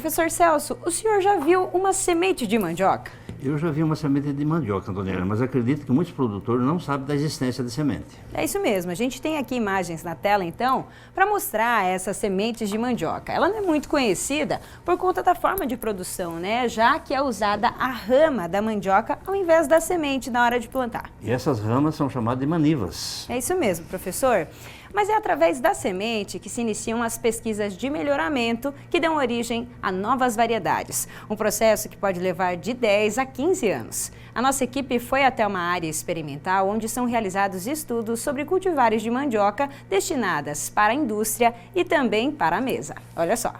Professor Celso, o senhor já viu uma semente de mandioca? Eu já vi uma semente de mandioca, Antoniana, mas acredito que muitos produtores não sabem da existência de semente. É isso mesmo, a gente tem aqui imagens na tela então para mostrar essas sementes de mandioca. Ela não é muito conhecida por conta da forma de produção, né? Já que é usada a rama da mandioca ao invés da semente na hora de plantar. E essas ramas são chamadas de manivas. É isso mesmo, professor. Mas é através da semente que se iniciam as pesquisas de melhoramento que dão origem a novas variedades. Um processo que pode levar de 10 a 15 anos. A nossa equipe foi até uma área experimental onde são realizados estudos sobre cultivares de mandioca destinadas para a indústria e também para a mesa. Olha só.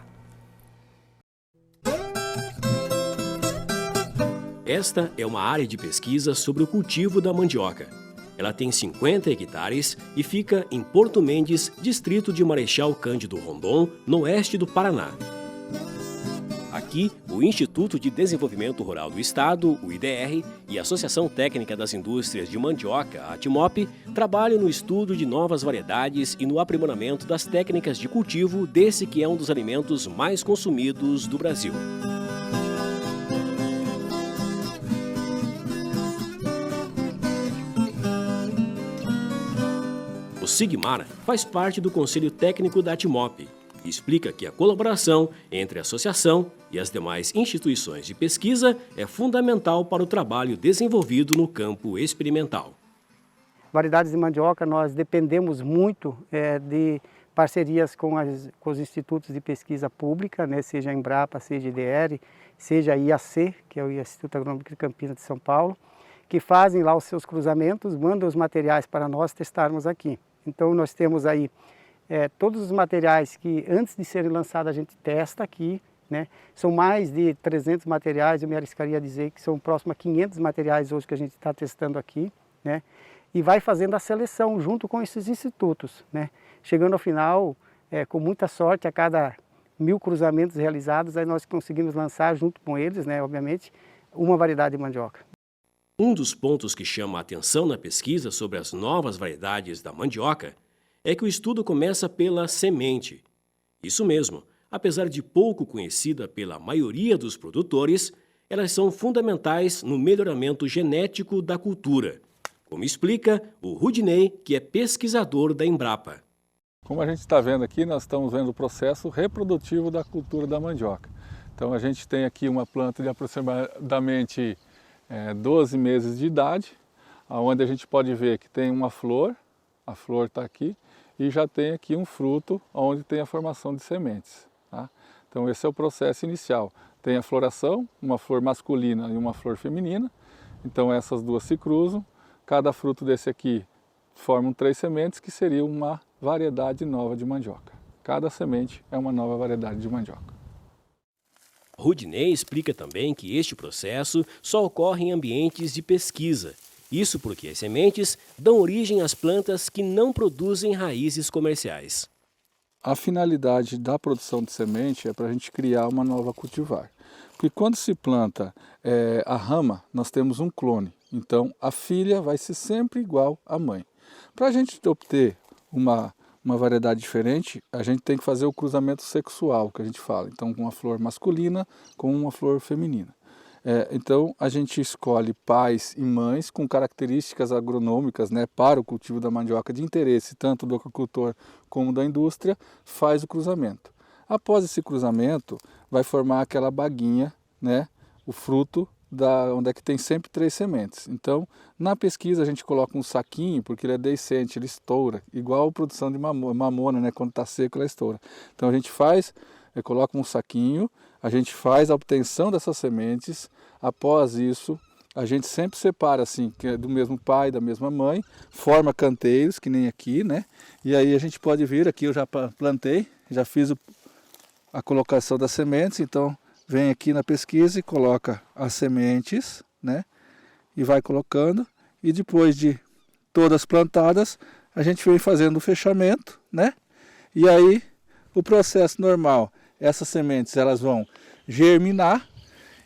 Esta é uma área de pesquisa sobre o cultivo da mandioca. Ela tem 50 hectares e fica em Porto Mendes, distrito de Marechal Cândido Rondon, no oeste do Paraná. Aqui, o Instituto de Desenvolvimento Rural do Estado, o IDR, e a Associação Técnica das Indústrias de Mandioca, a ATMOP, trabalham no estudo de novas variedades e no aprimoramento das técnicas de cultivo desse que é um dos alimentos mais consumidos do Brasil. O Sigmar faz parte do Conselho Técnico da ATMOP e explica que a colaboração entre a associação e as demais instituições de pesquisa é fundamental para o trabalho desenvolvido no campo experimental. Variedades de mandioca, nós dependemos muito de parcerias com os institutos de pesquisa pública, né, seja a Embrapa, seja a IDR, seja a IAC, que é o Instituto Agronômico de Campinas de São Paulo, que fazem lá os seus cruzamentos, mandam os materiais para nós testarmos aqui. Então nós temos aí todos os materiais que antes de serem lançados a gente testa aqui, né? São mais de 300 materiais, eu me arriscaria a dizer que são próximo a 500 materiais hoje que a gente está testando aqui, né? E vai fazendo a seleção junto com esses institutos, né? Chegando ao final, com muita sorte, a cada 1000 cruzamentos realizados, aí nós conseguimos lançar junto com eles, né, obviamente, uma variedade de mandioca. Um dos pontos que chama a atenção na pesquisa sobre as novas variedades da mandioca é que o estudo começa pela semente. Isso mesmo, apesar de pouco conhecida pela maioria dos produtores, elas são fundamentais no melhoramento genético da cultura, como explica o Rudinei, que é pesquisador da Embrapa. Como a gente está vendo aqui, nós estamos vendo o processo reprodutivo da cultura da mandioca. Então a gente tem aqui uma planta de aproximadamente 12 meses de idade, onde a gente pode ver que tem uma flor, a flor está aqui, e já tem aqui um fruto onde tem a formação de sementes. Tá? Então esse é o processo inicial. Tem a floração, uma flor masculina e uma flor feminina, então essas duas se cruzam, cada fruto desse aqui formam 3 sementes, que seria uma variedade nova de mandioca. Cada semente é uma nova variedade de mandioca. Rudinei explica também que este processo só ocorre em ambientes de pesquisa. Isso porque as sementes dão origem às plantas que não produzem raízes comerciais. A finalidade da produção de semente é para a gente criar uma nova cultivar. Porque quando se planta a rama, nós temos um clone. Então a filha vai ser sempre igual à mãe. Para a gente obter uma variedade diferente, a gente tem que fazer o cruzamento sexual, que a gente fala. Então, com uma flor masculina com uma flor feminina. Então, a gente escolhe pais e mães com características agronômicas, né, para o cultivo da mandioca de interesse, tanto do agricultor como da indústria, faz o cruzamento. Após esse cruzamento, vai formar aquela baguinha, né, o fruto, onde é que tem sempre 3 sementes. Então, na pesquisa a gente coloca um saquinho, porque ele é deiscente, ele estoura, igual a produção de mamona, né? Quando está seco ela estoura. Então a gente coloca um saquinho, a gente faz a obtenção dessas sementes, após isso a gente sempre separa assim, que é do mesmo pai, da mesma mãe, forma canteiros, que nem aqui, né? E aí a gente pode vir, aqui eu já plantei, já fiz a colocação das sementes, então vem aqui na pesquisa e coloca as sementes, né? E vai colocando. E depois de todas plantadas, a gente vem fazendo o fechamento, né? E aí, o processo normal, essas sementes elas vão germinar.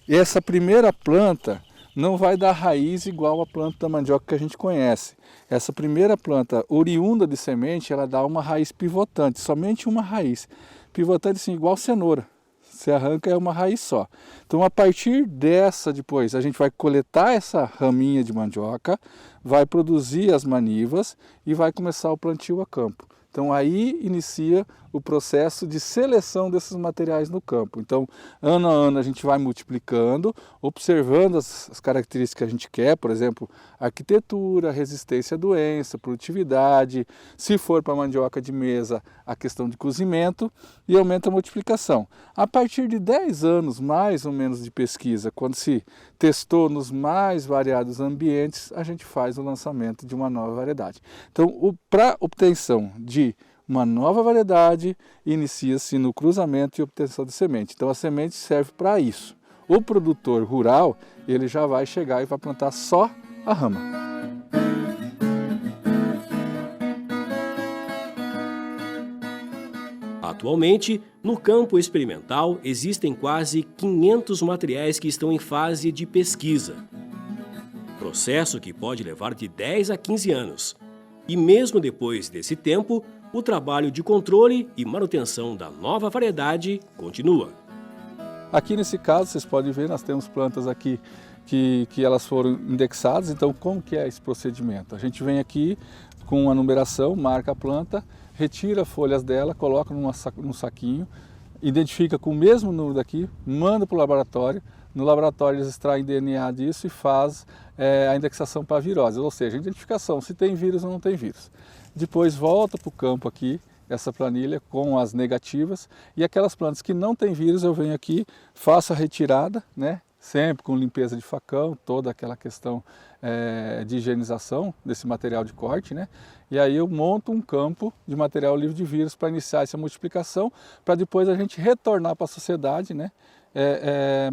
E essa primeira planta não vai dar raiz igual a planta da mandioca que a gente conhece. Essa primeira planta oriunda de semente, ela dá uma raiz pivotante, somente uma raiz. Pivotante assim, igual cenoura. Você arranca é uma raiz só. Então a partir dessa depois a gente vai coletar essa raminha de mandioca, vai produzir as manivas e vai começar o plantio a campo. Então aí inicia o processo de seleção desses materiais no campo. Então ano a ano a gente vai multiplicando, observando as características que a gente quer, por exemplo, arquitetura, resistência à doença, produtividade, se for para mandioca de mesa, a questão de cozimento, e aumenta a multiplicação. A partir de 10 anos mais ou menos de pesquisa, quando se testou nos mais variados ambientes, a gente faz o lançamento de uma nova variedade. Então para obtenção de uma nova variedade, inicia-se no cruzamento e obtenção de semente. Então a semente serve para isso. O produtor rural, ele já vai chegar e vai plantar só a rama. Atualmente, no campo experimental, existem quase 500 materiais que estão em fase de pesquisa. Processo que pode levar de 10 a 15 anos. E mesmo depois desse tempo, o trabalho de controle e manutenção da nova variedade continua. Aqui nesse caso, vocês podem ver, nós temos plantas aqui que elas foram indexadas. Então, como que é esse procedimento? A gente vem aqui com a numeração, marca a planta, retira folhas dela, coloca num saquinho, identifica com o mesmo número daqui, manda para o laboratório. No laboratório eles extraem DNA disso e faz a indexação para virose, ou seja, a identificação se tem vírus ou não tem vírus. Depois volta para o campo aqui, essa planilha com as negativas, e aquelas plantas que não tem vírus eu venho aqui, faço a retirada, né? Sempre com limpeza de facão, toda aquela questão de higienização desse material de corte, né? E aí eu monto um campo de material livre de vírus para iniciar essa multiplicação, para depois a gente retornar para a sociedade, né?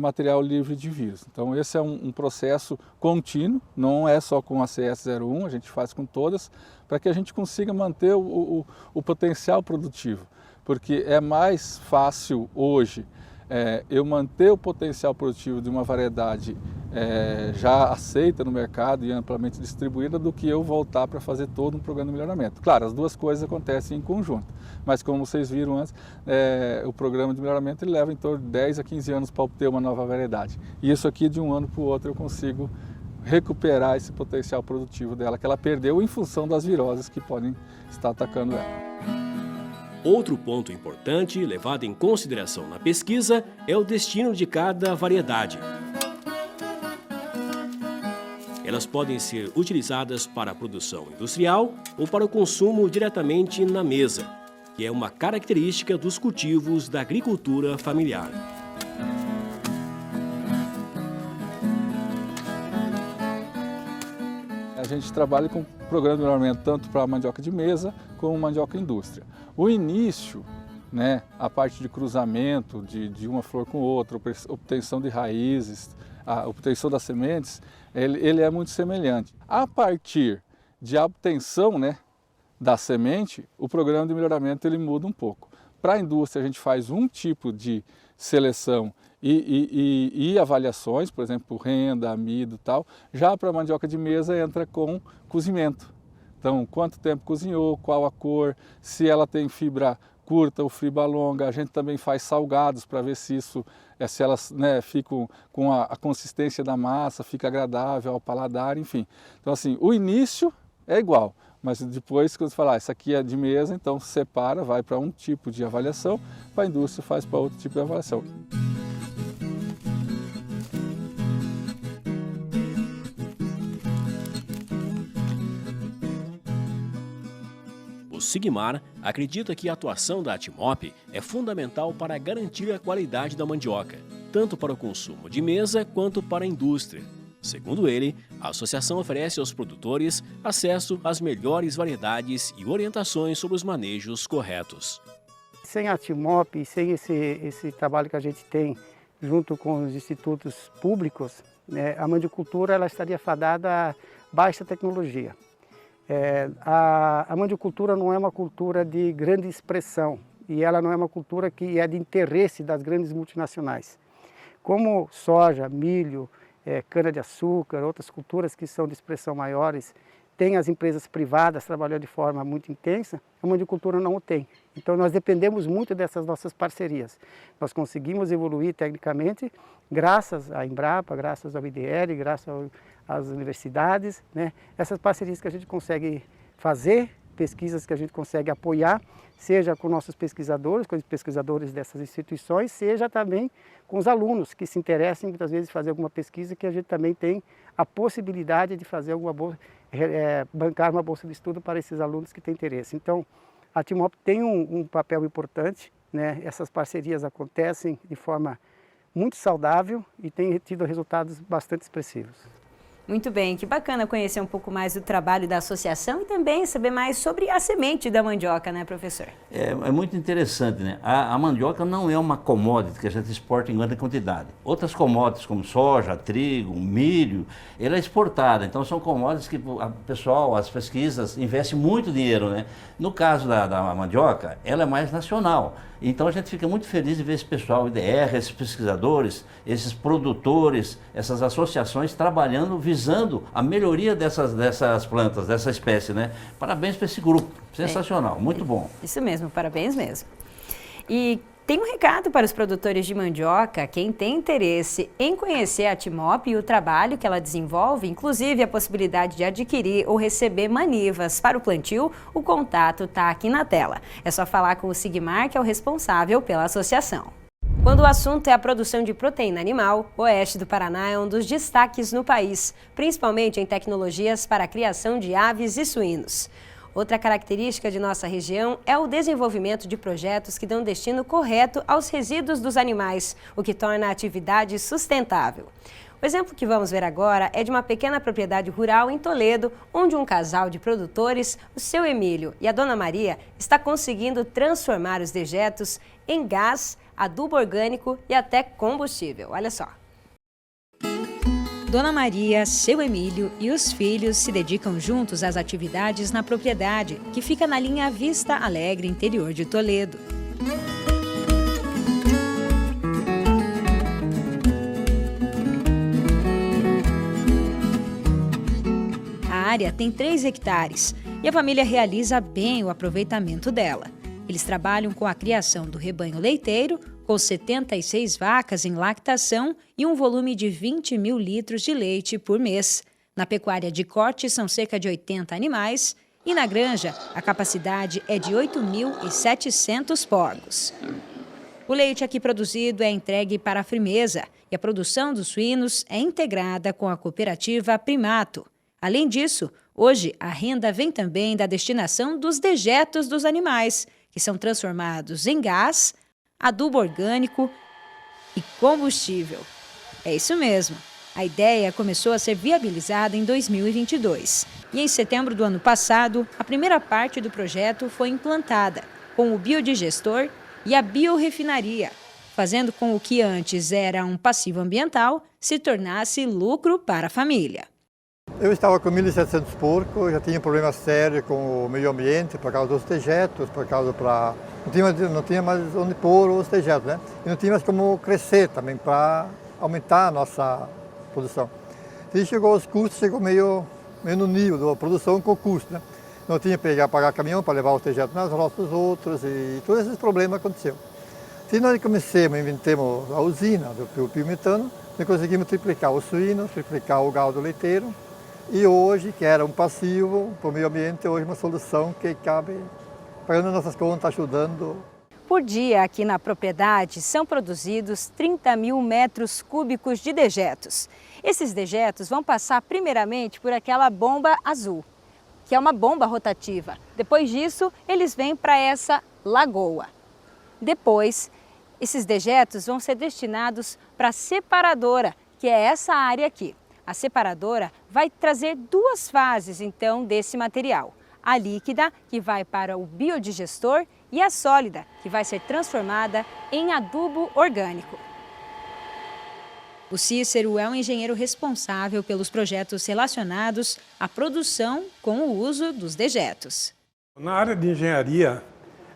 Material livre de vírus. Então esse é um processo contínuo, não é só com a CS01, a gente faz com todas, para que a gente consiga manter o potencial produtivo, porque é mais fácil hoje eu manter o potencial produtivo de uma variedade já aceita no mercado e amplamente distribuída do que eu voltar para fazer todo um programa de melhoramento. Claro, as duas coisas acontecem em conjunto, mas como vocês viram antes, o programa de melhoramento ele leva em torno de 10 a 15 anos para obter uma nova variedade. E isso aqui de um ano para o outro eu consigo recuperar esse potencial produtivo dela que ela perdeu em função das viroses que podem estar atacando ela. Outro ponto importante levado em consideração na pesquisa é o destino de cada variedade. Elas podem ser utilizadas para a produção industrial ou para o consumo diretamente na mesa, que é uma característica dos cultivos da agricultura familiar. A gente trabalha com programa de melhoramento tanto para mandioca de mesa como mandioca indústria. O início, né, a parte de cruzamento de uma flor com outra, obtenção de raízes, a obtenção das sementes, ele é muito semelhante. A partir de a obtenção, né, da semente, o programa de melhoramento ele muda um pouco. Para a indústria a gente faz um tipo de seleção e avaliações, por exemplo, renda, amido e tal. Já para a mandioca de mesa entra com cozimento. Então, quanto tempo cozinhou, qual a cor, se ela tem fibra curta ou fibra longa. A gente também faz salgados para ver se elas, né, ficam com a consistência da massa, fica agradável ao paladar, enfim. Então, assim, o início é igual, mas depois, quando você falar, essa aqui é de mesa, então separa, vai para um tipo de avaliação, para a indústria faz para outro tipo de avaliação. O Sigmar acredita que a atuação da Atimop é fundamental para garantir a qualidade da mandioca, tanto para o consumo de mesa quanto para a indústria. Segundo ele, a associação oferece aos produtores acesso às melhores variedades e orientações sobre os manejos corretos. Sem a Atimop e sem esse trabalho que a gente tem junto com os institutos públicos, né, a mandiocultura ela estaria fadada a baixa tecnologia. A mandiocultura não é uma cultura de grande expressão e ela não é uma cultura que é de interesse das grandes multinacionais. Como soja, milho, cana-de-açúcar, outras culturas que são de expressão maiores, tem as empresas privadas trabalhando de forma muito intensa, a mandiocultura não o tem. Então nós dependemos muito dessas nossas parcerias. Nós conseguimos evoluir tecnicamente graças à Embrapa, graças ao IDR, graças às universidades, né? Essas parcerias que a gente consegue fazer, pesquisas que a gente consegue apoiar, seja com nossos pesquisadores, com os pesquisadores dessas instituições, seja também com os alunos que se interessem muitas vezes em fazer alguma pesquisa, que a gente também tem a possibilidade de fazer bancar uma bolsa de estudo para esses alunos que têm interesse. Então, a Timop tem um papel importante, né? Essas parcerias acontecem de forma muito saudável e tem tido resultados bastante expressivos. Muito bem, que bacana conhecer um pouco mais do trabalho da associação e também saber mais sobre a semente da mandioca, né, professor? É muito interessante, né? A mandioca não é uma commodity que a gente exporta em grande quantidade. Outras commodities como soja, trigo, milho, ela é exportada. Então são commodities que o pessoal, as pesquisas, investem muito dinheiro, né? No caso da mandioca, ela é mais nacional. Então a gente fica muito feliz de ver esse pessoal, o IDR, esses pesquisadores, esses produtores, essas associações trabalhando, visando a melhoria dessas plantas, dessa espécie, né? Parabéns para esse grupo, sensacional, muito bom. Isso mesmo, parabéns mesmo. E tem um recado para os produtores de mandioca, quem tem interesse em conhecer a Timop e o trabalho que ela desenvolve, inclusive a possibilidade de adquirir ou receber manivas para o plantio, o contato está aqui na tela. É só falar com o Sigmar, que é o responsável pela associação. Quando o assunto é a produção de proteína animal, o oeste do Paraná é um dos destaques no país, principalmente em tecnologias para a criação de aves e suínos. Outra característica de nossa região é o desenvolvimento de projetos que dão destino correto aos resíduos dos animais, o que torna a atividade sustentável. O exemplo que vamos ver agora é de uma pequena propriedade rural em Toledo, onde um casal de produtores, o seu Emílio e a dona Maria, está conseguindo transformar os dejetos em gás, adubo orgânico e até combustível. Olha só. Dona Maria, seu Emílio e os filhos se dedicam juntos às atividades na propriedade, que fica na linha Vista Alegre, interior de Toledo. A área tem 3 hectares e a família realiza bem o aproveitamento dela. Eles trabalham com a criação do rebanho leiteiro, com 76 vacas em lactação e um volume de 20 mil litros de leite por mês. Na pecuária de corte são cerca de 80 animais e na granja a capacidade é de 8.700 porcos. O leite aqui produzido é entregue para a Frimeza e a produção dos suínos é integrada com a cooperativa Primato. Além disso, hoje a renda vem também da destinação dos dejetos dos animais, que são transformados em gás, adubo orgânico e combustível. É isso mesmo. A ideia começou a ser viabilizada em 2022. E em setembro do ano passado, a primeira parte do projeto foi implantada, com o biodigestor e a biorefinaria, fazendo com que o que antes era um passivo ambiental se tornasse lucro para a família. Eu estava com 1.700 porcos, já tinha um problema sério com o meio ambiente por causa dos dejetos, não tinha mais onde pôr os dejetos, né? E não tinha mais como crescer também para aumentar a nossa produção. E chegou os custos, chegou meio no nível da produção com o custo, né? Não tinha que pagar caminhão para levar os dejetos nas roças dos outros e todos esses problemas aconteceram. Se nós inventamos a usina do biometano, nós conseguimos triplicar os suínos, triplicar o gado leiteiro. E hoje, que era um passivo para o meio ambiente, hoje é uma solução que cabe pagando nossas contas, ajudando. Por dia, aqui na propriedade, são produzidos 30 mil metros cúbicos de dejetos. Esses dejetos vão passar primeiramente por aquela bomba azul, que é uma bomba rotativa. Depois disso, eles vêm para essa lagoa. Depois, esses dejetos vão ser destinados para a separadora, que é essa área aqui. A separadora vai trazer 2 fases, então, desse material. A líquida, que vai para o biodigestor, e a sólida, que vai ser transformada em adubo orgânico. O Cícero é um engenheiro responsável pelos projetos relacionados à produção com o uso dos dejetos. Na área de engenharia,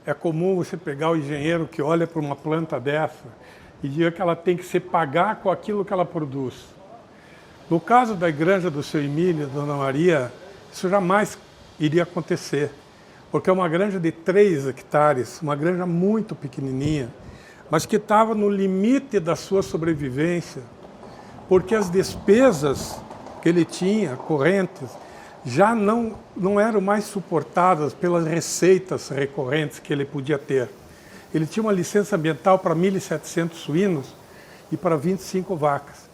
é comum você pegar o engenheiro que olha para uma planta dessa e diga que ela tem que se pagar com aquilo que ela produz. No caso da granja do seu Emílio e da dona Maria, isso jamais iria acontecer, porque é uma granja de 3 hectares, uma granja muito pequenininha, mas que estava no limite da sua sobrevivência, porque as despesas que ele tinha, correntes, já não eram mais suportadas pelas receitas recorrentes que ele podia ter. Ele tinha uma licença ambiental para 1.700 suínos e para 25 vacas.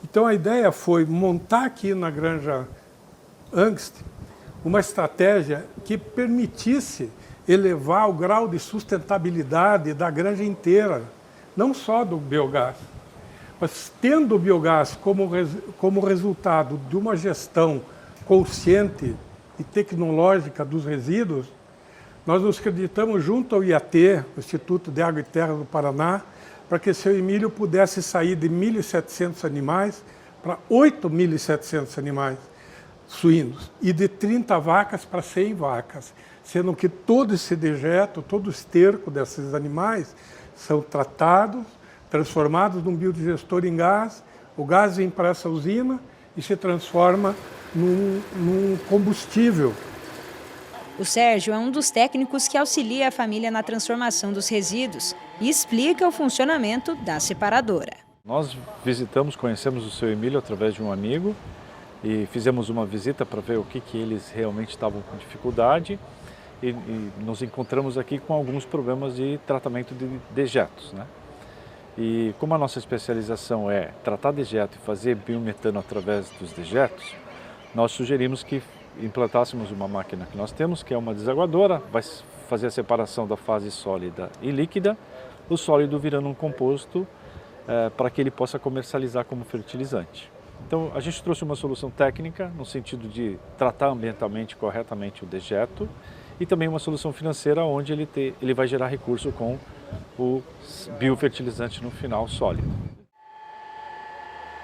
Então a ideia foi montar aqui na granja Angst uma estratégia que permitisse elevar o grau de sustentabilidade da granja inteira, não só do biogás. Mas tendo o biogás como resultado de uma gestão consciente e tecnológica dos resíduos, nós nos acreditamos junto ao IAT, o Instituto de Água e Terra do Paraná, para que seu Emílio pudesse sair de 1.700 animais para 8.700 animais suínos e de 30 vacas para 100 vacas, sendo que todo esse dejeto, todo o esterco desses animais são tratados, transformados num biodigestor em gás, o gás vem para essa usina e se transforma num combustível. O Sérgio é um dos técnicos que auxilia a família na transformação dos resíduos e explica o funcionamento da separadora. Nós visitamos, conhecemos o seu Emílio através de um amigo e fizemos uma visita para ver o que eles realmente estavam com dificuldade e nos encontramos aqui com alguns problemas de tratamento de dejetos, né? E como a nossa especialização é tratar dejeto e fazer biometano através dos dejetos, nós sugerimos que implantássemos uma máquina que nós temos, que é uma desaguadora, vai fazer a separação da fase sólida e líquida, o sólido virando um composto para que ele possa comercializar como fertilizante. Então a gente trouxe uma solução técnica no sentido de tratar ambientalmente corretamente o dejeto e também uma solução financeira onde ele vai gerar recurso com o biofertilizante no final sólido.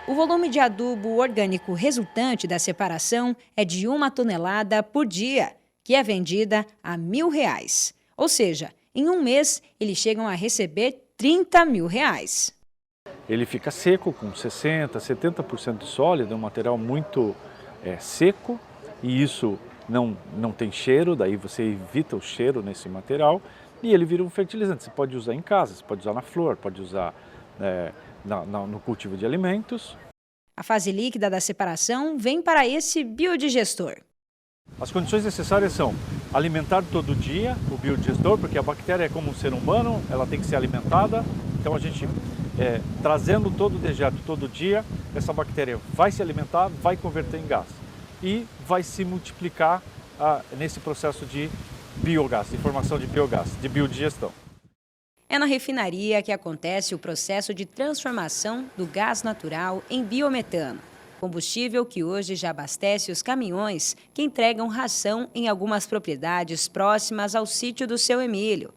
O volume de adubo orgânico resultante da separação é de 1 tonelada por dia, que é vendida a R$1.000. Ou seja, em um mês eles chegam a receber R$30.000. Ele fica seco, com 60%, 70% de sólido, é um material muito seco e isso não tem cheiro, daí você evita o cheiro nesse material e ele vira um fertilizante. Você pode usar em casa, você pode usar na flor, pode usar no cultivo de alimentos. A fase líquida da separação vem para esse biodigestor. As condições necessárias são alimentar todo dia o biodigestor, porque a bactéria é como um ser humano, ela tem que ser alimentada. Então a gente, trazendo todo o dejeto todo dia, essa bactéria vai se alimentar, vai converter em gás e vai se multiplicar nesse processo de biogás, de formação de biogás, de biodigestão. É na refinaria que acontece o processo de transformação do gás natural em biometano, combustível que hoje já abastece os caminhões que entregam ração em algumas propriedades próximas ao sítio do seu Emílio.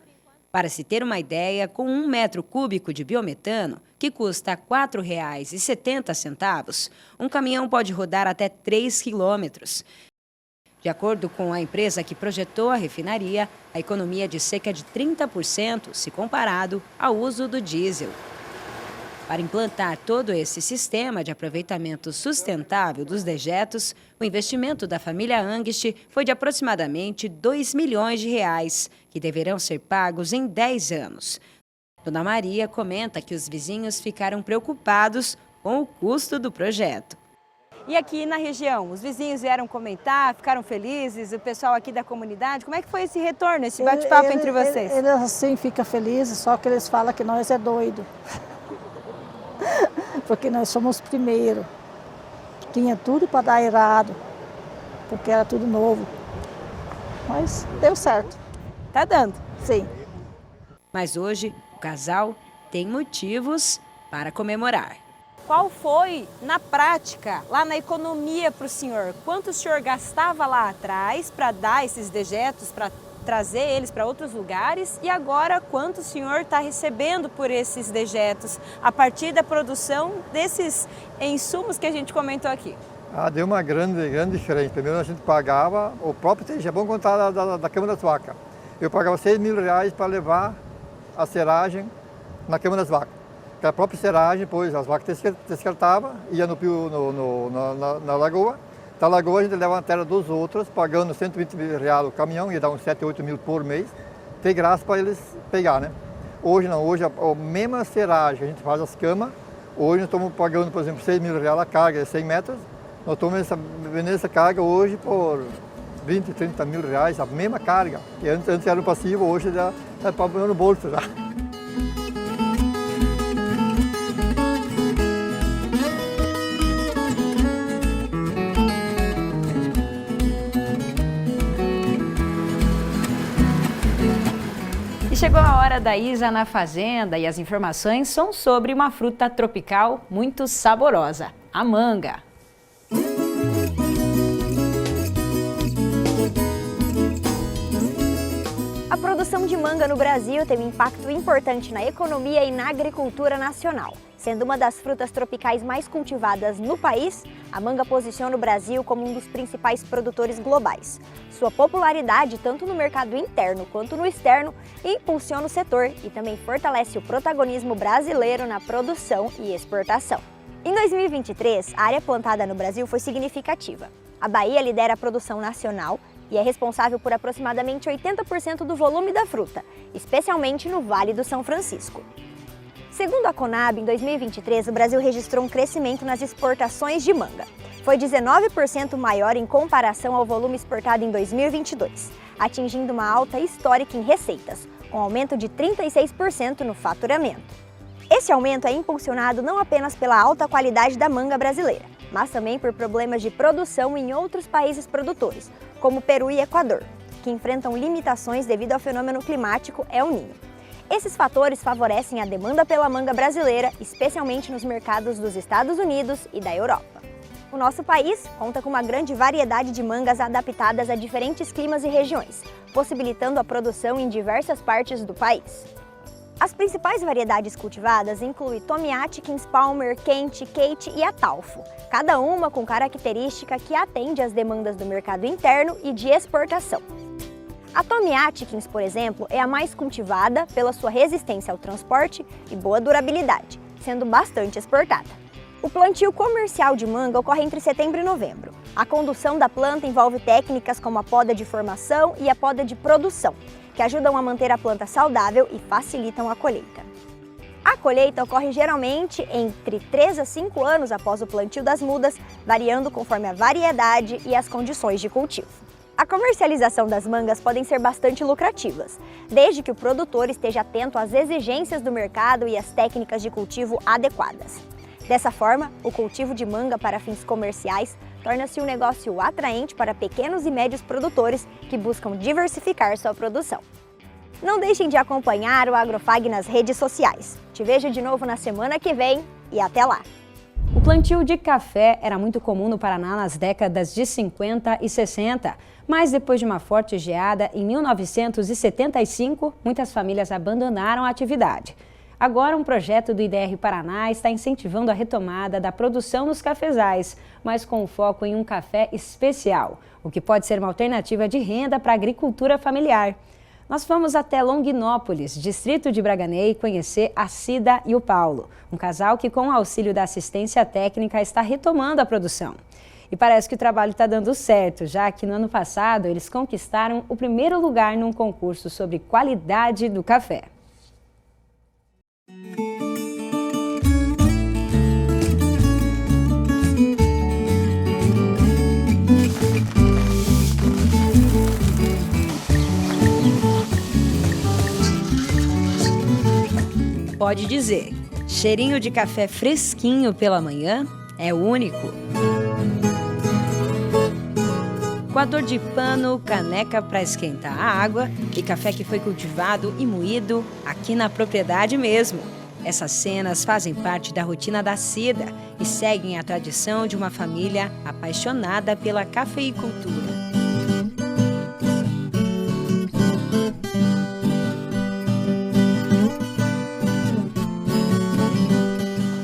Para se ter uma ideia, com 1 metro cúbico de biometano, que custa R$ 4,70, um caminhão pode rodar até 3 quilômetros. De acordo com a empresa que projetou a refinaria, a economia é de cerca de 30% se comparado ao uso do diesel. Para implantar todo esse sistema de aproveitamento sustentável dos dejetos, o investimento da família Angst foi de aproximadamente R$2 milhões, que deverão ser pagos em 10 anos. Dona Maria comenta que os vizinhos ficaram preocupados com o custo do projeto. E aqui na região, os vizinhos vieram comentar, ficaram felizes, o pessoal aqui da comunidade, como é que foi esse retorno, esse bate-papo entre vocês? Eles assim ficam felizes, só que eles falam que nós é doido. Porque nós somos primeiro. Tinha tudo para dar errado, porque era tudo novo. Mas deu certo. Tá dando? Sim. Mas hoje o casal tem motivos para comemorar. Qual foi, na prática, lá na economia para o senhor? Quanto o senhor gastava lá atrás para dar esses dejetos, para trazer eles para outros lugares? E agora, quanto o senhor está recebendo por esses dejetos a partir da produção desses insumos que a gente comentou aqui? Deu uma grande diferença. Primeiro a gente pagava, o próprio TG, é bom contar da Câmara das Vacas. Eu pagava R$6.000 para levar a seragem na Câmara das Vacas. A própria seragem, depois as vacas descartavam, ia na lagoa, Da Lagoa a gente leva a terra dos outros, pagando R$120 o caminhão, ia dar uns 7, 8 mil por mês, tem graça para eles pegar, né? Hoje não, hoje a mesma seragem, a gente faz as camas, hoje nós estamos pagando, por exemplo, R$6.000 a carga de 100 metros, nós estamos vendendo essa carga hoje por 20, 30 mil reais, a mesma carga, que antes era no passivo, hoje já é para no bolso já. Chegou a hora da Isa na Fazenda e as informações são sobre uma fruta tropical muito saborosa, a manga. A produção de manga no Brasil tem um impacto importante na economia e na agricultura nacional. Sendo uma das frutas tropicais mais cultivadas no país, a manga posiciona o Brasil como um dos principais produtores globais. Sua popularidade, tanto no mercado interno quanto no externo, impulsiona o setor e também fortalece o protagonismo brasileiro na produção e exportação. Em 2023, a área plantada no Brasil foi significativa. A Bahia lidera a produção nacional e é responsável por aproximadamente 80% do volume da fruta, especialmente no Vale do São Francisco. Segundo a Conab, em 2023, o Brasil registrou um crescimento nas exportações de manga. Foi 19% maior em comparação ao volume exportado em 2022, atingindo uma alta histórica em receitas, com aumento de 36% no faturamento. Esse aumento é impulsionado não apenas pela alta qualidade da manga brasileira, mas também por problemas de produção em outros países produtores, como Peru e Equador, que enfrentam limitações devido ao fenômeno climático El Niño. Esses fatores favorecem a demanda pela manga brasileira, especialmente nos mercados dos Estados Unidos e da Europa. O nosso país conta com uma grande variedade de mangas adaptadas a diferentes climas e regiões, possibilitando a produção em diversas partes do país. As principais variedades cultivadas incluem Tommy Atkins, Palmer, Kent, Kate e Ataulfo, cada uma com característica que atende às demandas do mercado interno e de exportação. A Tommy Atkins, por exemplo, é a mais cultivada pela sua resistência ao transporte e boa durabilidade, sendo bastante exportada. O plantio comercial de manga ocorre entre setembro e novembro. A condução da planta envolve técnicas como a poda de formação e a poda de produção, que ajudam a manter a planta saudável e facilitam a colheita. A colheita ocorre geralmente entre 3 a 5 anos após o plantio das mudas, variando conforme a variedade e as condições de cultivo. A comercialização das mangas podem ser bastante lucrativas, desde que o produtor esteja atento às exigências do mercado e às técnicas de cultivo adequadas. Dessa forma, o cultivo de manga para fins comerciais torna-se um negócio atraente para pequenos e médios produtores que buscam diversificar sua produção. Não deixem de acompanhar o Agrofag nas redes sociais. Te vejo de novo na semana que vem e até lá! O plantio de café era muito comum no Paraná nas décadas de 50 e 60, mas depois de uma forte geada em 1975, muitas famílias abandonaram a atividade. Agora, um projeto do IDR Paraná está incentivando a retomada da produção nos cafezais, mas com foco em um café especial, o que pode ser uma alternativa de renda para a agricultura familiar. Nós fomos até Longuinópolis, distrito de Braganey, conhecer a Cida e o Paulo, um casal que, com o auxílio da assistência técnica, está retomando a produção. E parece que o trabalho está dando certo, já que no ano passado eles conquistaram o primeiro lugar num concurso sobre qualidade do café. Pode dizer, cheirinho de café fresquinho pela manhã é único. Coador de pano, caneca para esquentar a água e café que foi cultivado e moído aqui na propriedade mesmo. Essas cenas fazem parte da rotina da Cida e seguem a tradição de uma família apaixonada pela cafeicultura.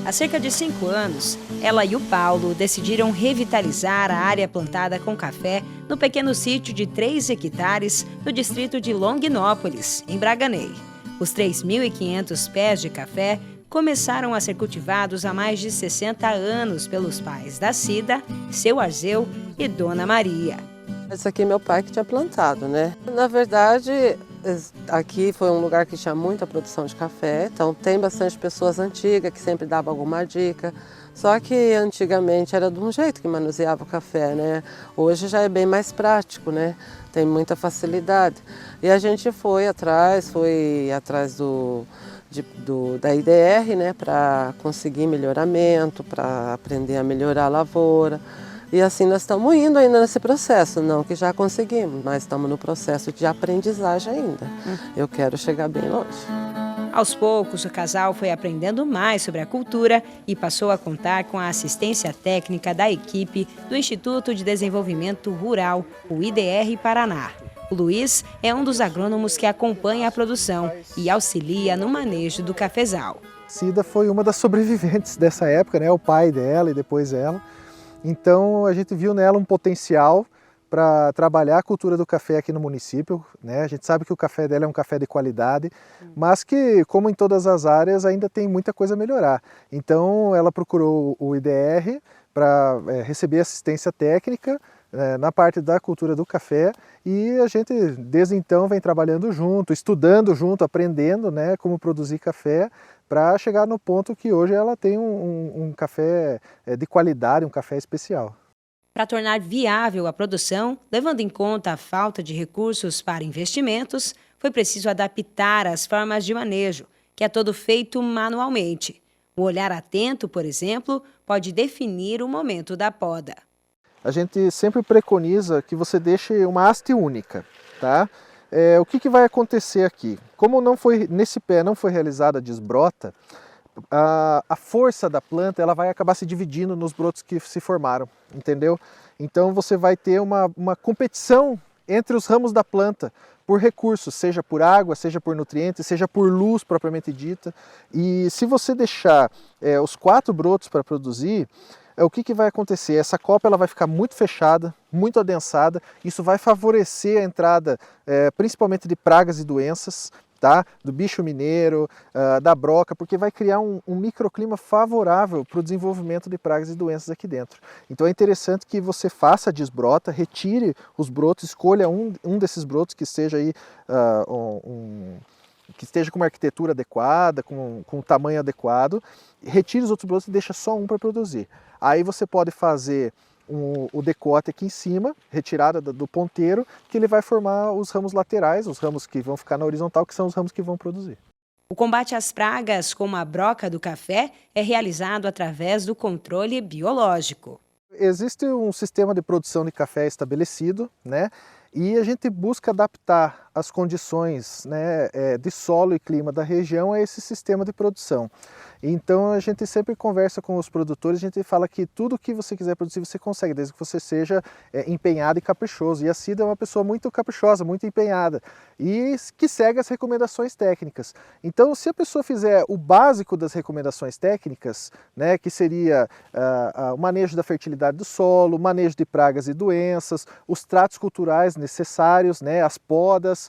Há cerca de 5 anos, ela e o Paulo decidiram revitalizar a área plantada com café no pequeno sítio de 3 hectares no distrito de Longuinópolis, em Braganey. Os 3.500 pés de café começaram a ser cultivados há mais de 60 anos pelos pais da Cida, seu Arzeu e Dona Maria. Esse aqui é meu pai que tinha plantado, né? Na verdade, aqui foi um lugar que tinha muita produção de café, então tem bastante pessoas antigas que sempre davam alguma dica. Só que antigamente era de um jeito que manuseava o café, né? Hoje já é bem mais prático, né? Tem muita facilidade. E a gente foi atrás da IDR, né? Para conseguir melhoramento, para aprender a melhorar a lavoura. E assim nós estamos indo ainda nesse processo, não que já conseguimos, mas estamos no processo de aprendizagem ainda. Eu quero chegar bem longe. Aos poucos, o casal foi aprendendo mais sobre a cultura e passou a contar com a assistência técnica da equipe do Instituto de Desenvolvimento Rural, o IDR Paraná. O Luiz é um dos agrônomos que acompanha a produção e auxilia no manejo do cafezal. Cida foi uma das sobreviventes dessa época, né? O pai dela e depois ela. Então a gente viu nela um potencial para trabalhar a cultura do café aqui no município, né? A gente sabe que o café dela é um café de qualidade, mas que, como em todas as áreas, ainda tem muita coisa a melhorar. Então ela procurou o IDR para receber assistência técnica na parte da cultura do café, e a gente desde então vem trabalhando junto, estudando junto, aprendendo, né, como produzir café, para chegar no ponto que hoje ela tem um café de qualidade, um café especial. Para tornar viável a produção, levando em conta a falta de recursos para investimentos, foi preciso adaptar as formas de manejo, que é todo feito manualmente. O olhar atento, por exemplo, pode definir o momento da poda. A gente sempre preconiza que você deixe uma haste única, tá? O que vai acontecer aqui? Como nesse pé não foi realizada a desbrota, a força da planta ela vai acabar se dividindo nos brotos que se formaram, entendeu? Então você vai ter uma competição entre os ramos da planta por recursos, seja por água, seja por nutrientes, seja por luz propriamente dita. E se você deixar os 4 brotos para produzir, o que vai acontecer? Essa copa ela vai ficar muito fechada, muito adensada, isso vai favorecer a entrada principalmente de pragas e doenças, tá? Do bicho mineiro, da broca, porque vai criar um microclima favorável para o desenvolvimento de pragas e doenças aqui dentro. Então é interessante que você faça a desbrota, retire os brotos, escolha um desses brotos que seja aí que esteja com uma arquitetura adequada, com um tamanho adequado, retire os outros brotos e deixa só um para produzir. Aí você pode fazer o decote aqui em cima, retirada do ponteiro, que ele vai formar os ramos laterais, os ramos que vão ficar na horizontal, que são os ramos que vão produzir. O combate às pragas, como a broca do café, é realizado através do controle biológico. Existe um sistema de produção de café estabelecido, né? E a gente busca adaptar as condições, né, de solo e clima da região a esse sistema de produção. Então a gente sempre conversa com os produtores, a gente fala que tudo que você quiser produzir você consegue, desde que você seja empenhado e caprichoso. E a Cida é uma pessoa muito caprichosa, muito empenhada e que segue as recomendações técnicas. Então se a pessoa fizer o básico das recomendações técnicas, né, que seria o manejo da fertilidade do solo, o manejo de pragas e doenças, os tratos culturais necessários, né, as podas,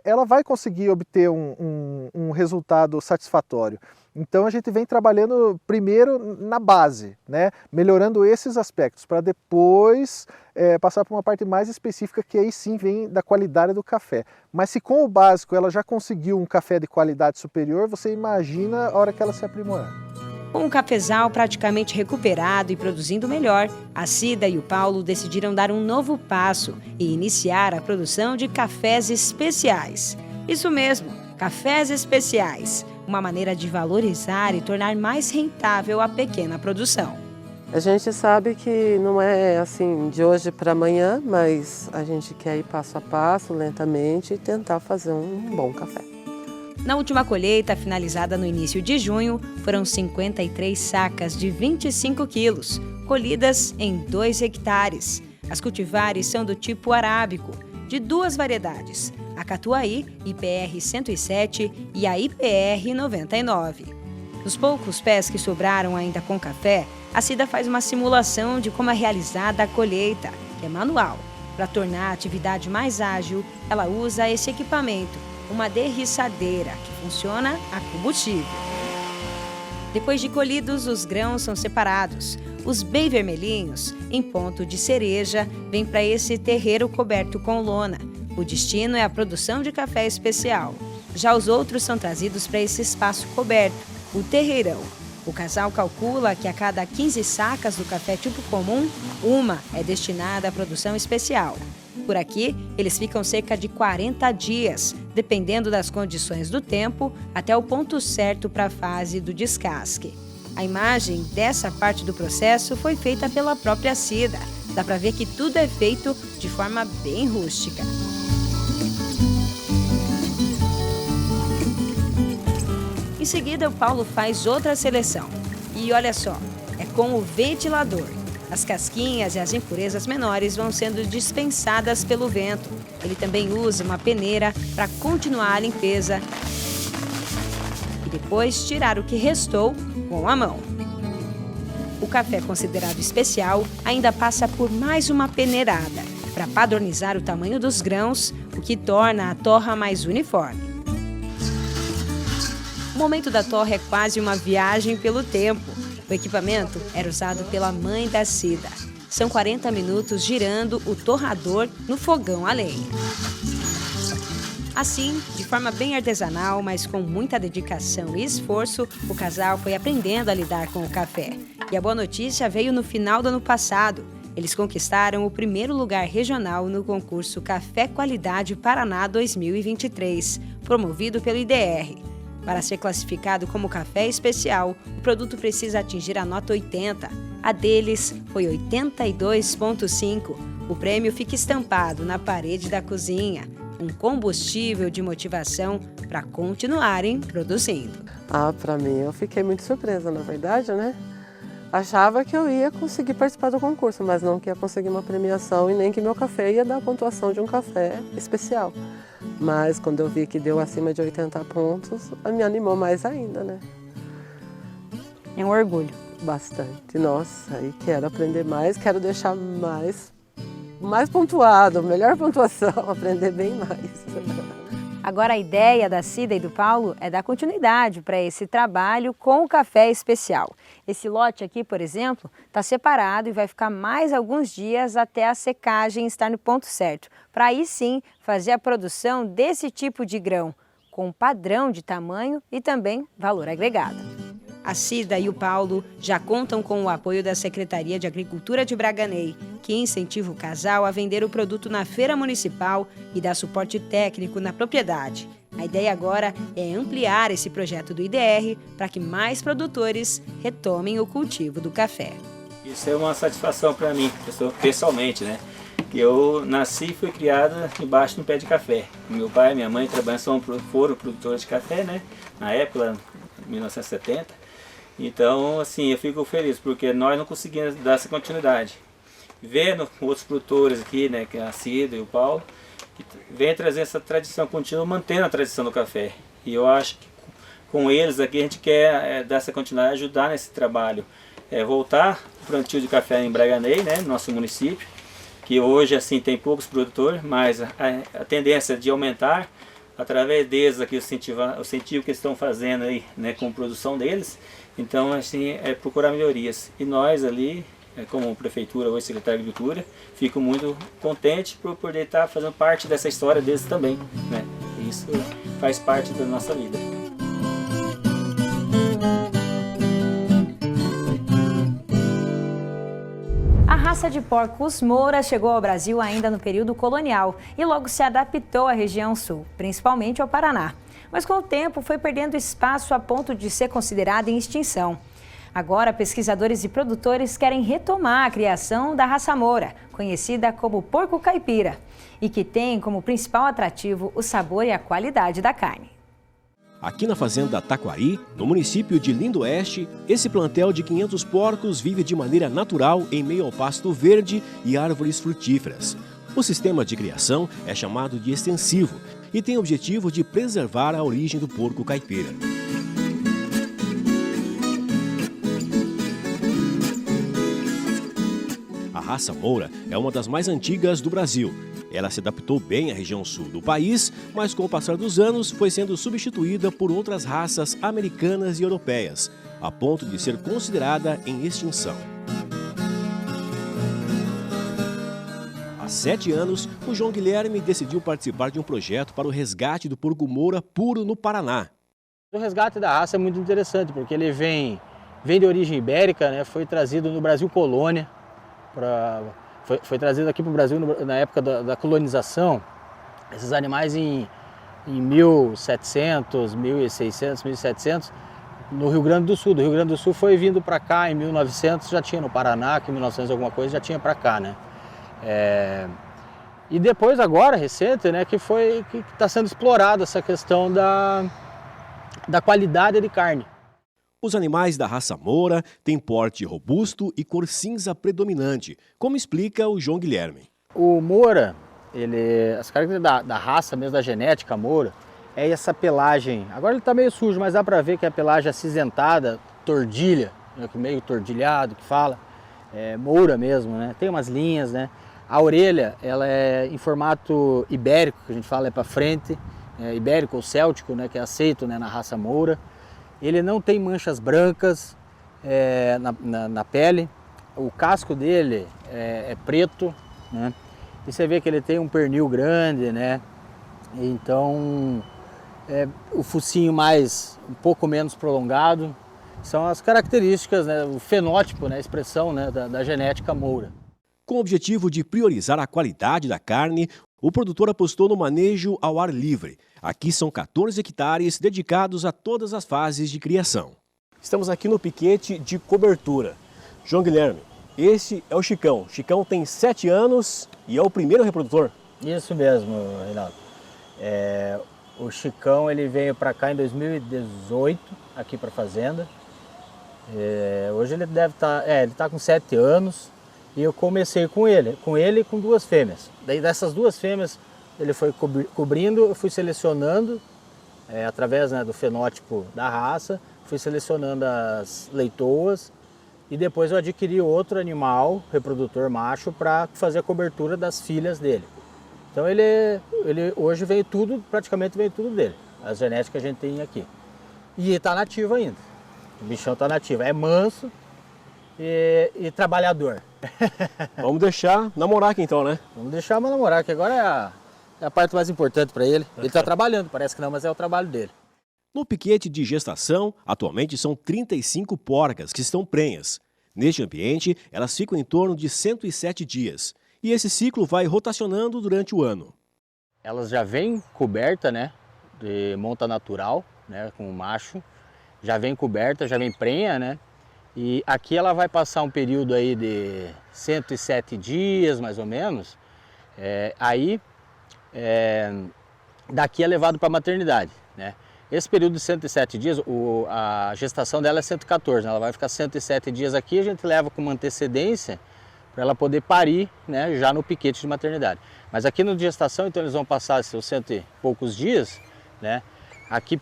ela vai conseguir obter um resultado satisfatório. Então a gente vem trabalhando primeiro na base, né, melhorando esses aspectos, para depois passar para uma parte mais específica que aí sim vem da qualidade do café. Mas se com o básico ela já conseguiu um café de qualidade superior, você imagina a hora que ela se aprimorar. Com o cafezal praticamente recuperado e produzindo melhor, a Cida e o Paulo decidiram dar um novo passo e iniciar a produção de cafés especiais. Isso mesmo, cafés especiais, uma maneira de valorizar e tornar mais rentável a pequena produção. A gente sabe que não é assim de hoje para amanhã, mas a gente quer ir passo a passo, lentamente, e tentar fazer um bom café. Na última colheita, finalizada no início de junho, foram 53 sacas de 25 quilos, colhidas em 2 hectares. As cultivares são do tipo arábico, de 2 variedades, a Catuai IPR 107 e a IPR 99. Nos poucos pés que sobraram ainda com café, a Cida faz uma simulação de como é realizada a colheita, que é manual. Para tornar a atividade mais ágil, ela usa esse equipamento, uma derriçadeira, que funciona a combustível. Depois de colhidos, os grãos são separados. Os bem vermelhinhos, em ponto de cereja, vêm para esse terreiro coberto com lona. O destino é a produção de café especial. Já os outros são trazidos para esse espaço coberto, o terreirão. O casal calcula que a cada 15 sacas do café tipo comum, uma é destinada à produção especial. Por aqui, eles ficam cerca de 40 dias, dependendo das condições do tempo, até o ponto certo para a fase do descasque. A imagem dessa parte do processo foi feita pela própria Cida. Dá para ver que tudo é feito de forma bem rústica. Em seguida, o Paulo faz outra seleção. E olha só, é com o ventilador. As casquinhas e as impurezas menores vão sendo dispensadas pelo vento. Ele também usa uma peneira para continuar a limpeza e depois tirar o que restou com a mão. O café considerado especial ainda passa por mais uma peneirada para padronizar o tamanho dos grãos, o que torna a torra mais uniforme. O momento da torra é quase uma viagem pelo tempo. O equipamento era usado pela mãe da Cida. São 40 minutos girando o torrador no fogão a lenha. Assim, de forma bem artesanal, mas com muita dedicação e esforço, o casal foi aprendendo a lidar com o café. E a boa notícia veio no final do ano passado. Eles conquistaram o primeiro lugar regional no concurso Café Qualidade Paraná 2023, promovido pelo IDR. Para ser classificado como café especial, o produto precisa atingir a nota 80. A deles foi 82,5. O prêmio fica estampado na parede da cozinha. Um combustível de motivação para continuarem produzindo. Para mim, eu fiquei muito surpresa, na verdade, né? Achava que eu ia conseguir participar do concurso, mas não que ia conseguir uma premiação e nem que meu café ia dar a pontuação de um café especial. Mas quando eu vi que deu acima de 80 pontos, me animou mais ainda, né? É um orgulho. Bastante. Nossa, e quero aprender mais, quero deixar mais pontuado, melhor pontuação, aprender bem mais. Agora a ideia da Cida e do Paulo é dar continuidade para esse trabalho com o café especial. Esse lote aqui, por exemplo, está separado e vai ficar mais alguns dias até a secagem estar no ponto certo, para aí sim fazer a produção desse tipo de grão, com padrão de tamanho e também valor agregado. A Cida e o Paulo já contam com o apoio da Secretaria de Agricultura de Braganey, que incentiva o casal a vender o produto na feira municipal e dá suporte técnico na propriedade. A ideia agora é ampliar esse projeto do IDR para que mais produtores retomem o cultivo do café. Isso é uma satisfação para mim, pessoalmente, né? Que eu nasci e fui criado embaixo de um pé de café. Meu pai e minha mãe foram produtores de café, né? Na época, em 1970. Então, assim, eu fico feliz porque nós não conseguimos dar essa continuidade. Vendo outros produtores aqui, né, que é a Cida e o Paulo, que vem trazer essa tradição contínua, mantendo a tradição do café. E eu acho que com eles aqui a gente quer dar essa continuidade, ajudar nesse trabalho. Voltar o plantio de café em Braganey, né, no nosso município, que hoje assim tem poucos produtores, mas a tendência de aumentar através deles aqui, o incentivo que eles estão fazendo aí, né, com a produção deles. Então, assim, procurar melhorias. E nós ali, como prefeitura ou secretário de Agricultura, fico muito contente por poder estar fazendo parte dessa história deles também, né? Isso faz parte da nossa vida. A raça de porcos Moura chegou ao Brasil ainda no período colonial e logo se adaptou à região sul, principalmente ao Paraná. Mas com o tempo foi perdendo espaço a ponto de ser considerada em extinção. Agora, pesquisadores e produtores querem retomar a criação da raça Moura, conhecida como porco caipira, e que tem como principal atrativo o sabor e a qualidade da carne. Aqui na fazenda Taquari, no município de Lindo Oeste, esse plantel de 500 porcos vive de maneira natural em meio ao pasto verde e árvores frutíferas. O sistema de criação é chamado de extensivo e tem o objetivo de preservar a origem do porco caipira. A raça Moura é uma das mais antigas do Brasil. Ela se adaptou bem à região sul do país, mas com o passar dos anos foi sendo substituída por outras raças americanas e europeias. a ponto de ser considerada em extinção. Há 7 anos, o João Guilherme decidiu participar de um projeto para o resgate do porco moura puro no Paraná. O resgate da raça é muito interessante, porque ele vem de origem ibérica, né? Foi trazido no Brasil colônia, foi trazido aqui para o Brasil na época da colonização. Esses animais em 1700, 1600, 1700, no Rio Grande do Sul. Do Rio Grande do Sul foi vindo para cá em 1900, já tinha no Paraná, que em 1900 alguma coisa já tinha para cá, né? E depois agora, recente, né, que está sendo explorada essa questão da qualidade de carne. Os animais da raça moura têm porte robusto e cor cinza predominante, como explica o João Guilherme. O moura, as características da raça mesmo, da genética moura, é essa pelagem. Agora ele está meio sujo, mas dá para ver que é a pelagem acinzentada, tordilha, meio tordilhado que fala, moura mesmo, né? Tem umas linhas, né? A orelha, ela é em formato ibérico, que a gente fala para frente, ibérico ou céltico, né, que é aceito, né, na raça moura. Ele não tem manchas brancas na pele, o casco dele é preto, né, e você vê que ele tem um pernil grande, né, então o focinho um pouco menos prolongado. São as características, né, o fenótipo, né, a expressão, né, da genética moura. Com o objetivo de priorizar a qualidade da carne, o produtor apostou no manejo ao ar livre. Aqui são 14 hectares dedicados a todas as fases de criação. Estamos aqui no piquete de cobertura. João Guilherme, esse é o Chicão. O Chicão tem 7 anos e é o primeiro reprodutor. Isso mesmo, Reinaldo. O Chicão ele veio para cá em 2018, aqui para a fazenda. Hoje ele deve estar, ele está com 7 anos. E eu comecei com ele e com 2 fêmeas. Daí dessas 2 fêmeas ele foi cobrindo, eu fui selecionando, através, né, do fenótipo da raça, fui selecionando as leitoas e depois eu adquiri outro animal, reprodutor macho, para fazer a cobertura das filhas dele. Então ele hoje veio praticamente veio tudo dele, as genéticas que a gente tem aqui. E está nativo ainda, o bichão está nativo, é manso e trabalhador. Vamos deixar namorar aqui então, né? Vamos deixar namorar, que agora é a parte mais importante para ele. Ele está trabalhando, parece que não, mas é o trabalho dele. No piquete de gestação, atualmente são 35 porcas que estão prenhas. Neste ambiente, elas ficam em torno de 107 dias. E esse ciclo vai rotacionando durante o ano. Elas já vêm coberta, né, de monta natural, né, com o macho. Já vem coberta, já vem prenha, né? E aqui ela vai passar um período aí de 107 dias, mais ou menos. Daqui é levado para a maternidade, né? Esse período de 107 dias, a gestação dela é 114, né? Ela vai ficar 107 dias aqui, a gente leva com uma antecedência para ela poder parir, né, já no piquete de maternidade. Mas aqui no de gestação, então eles vão passar seus 100 e poucos dias, né? Aqui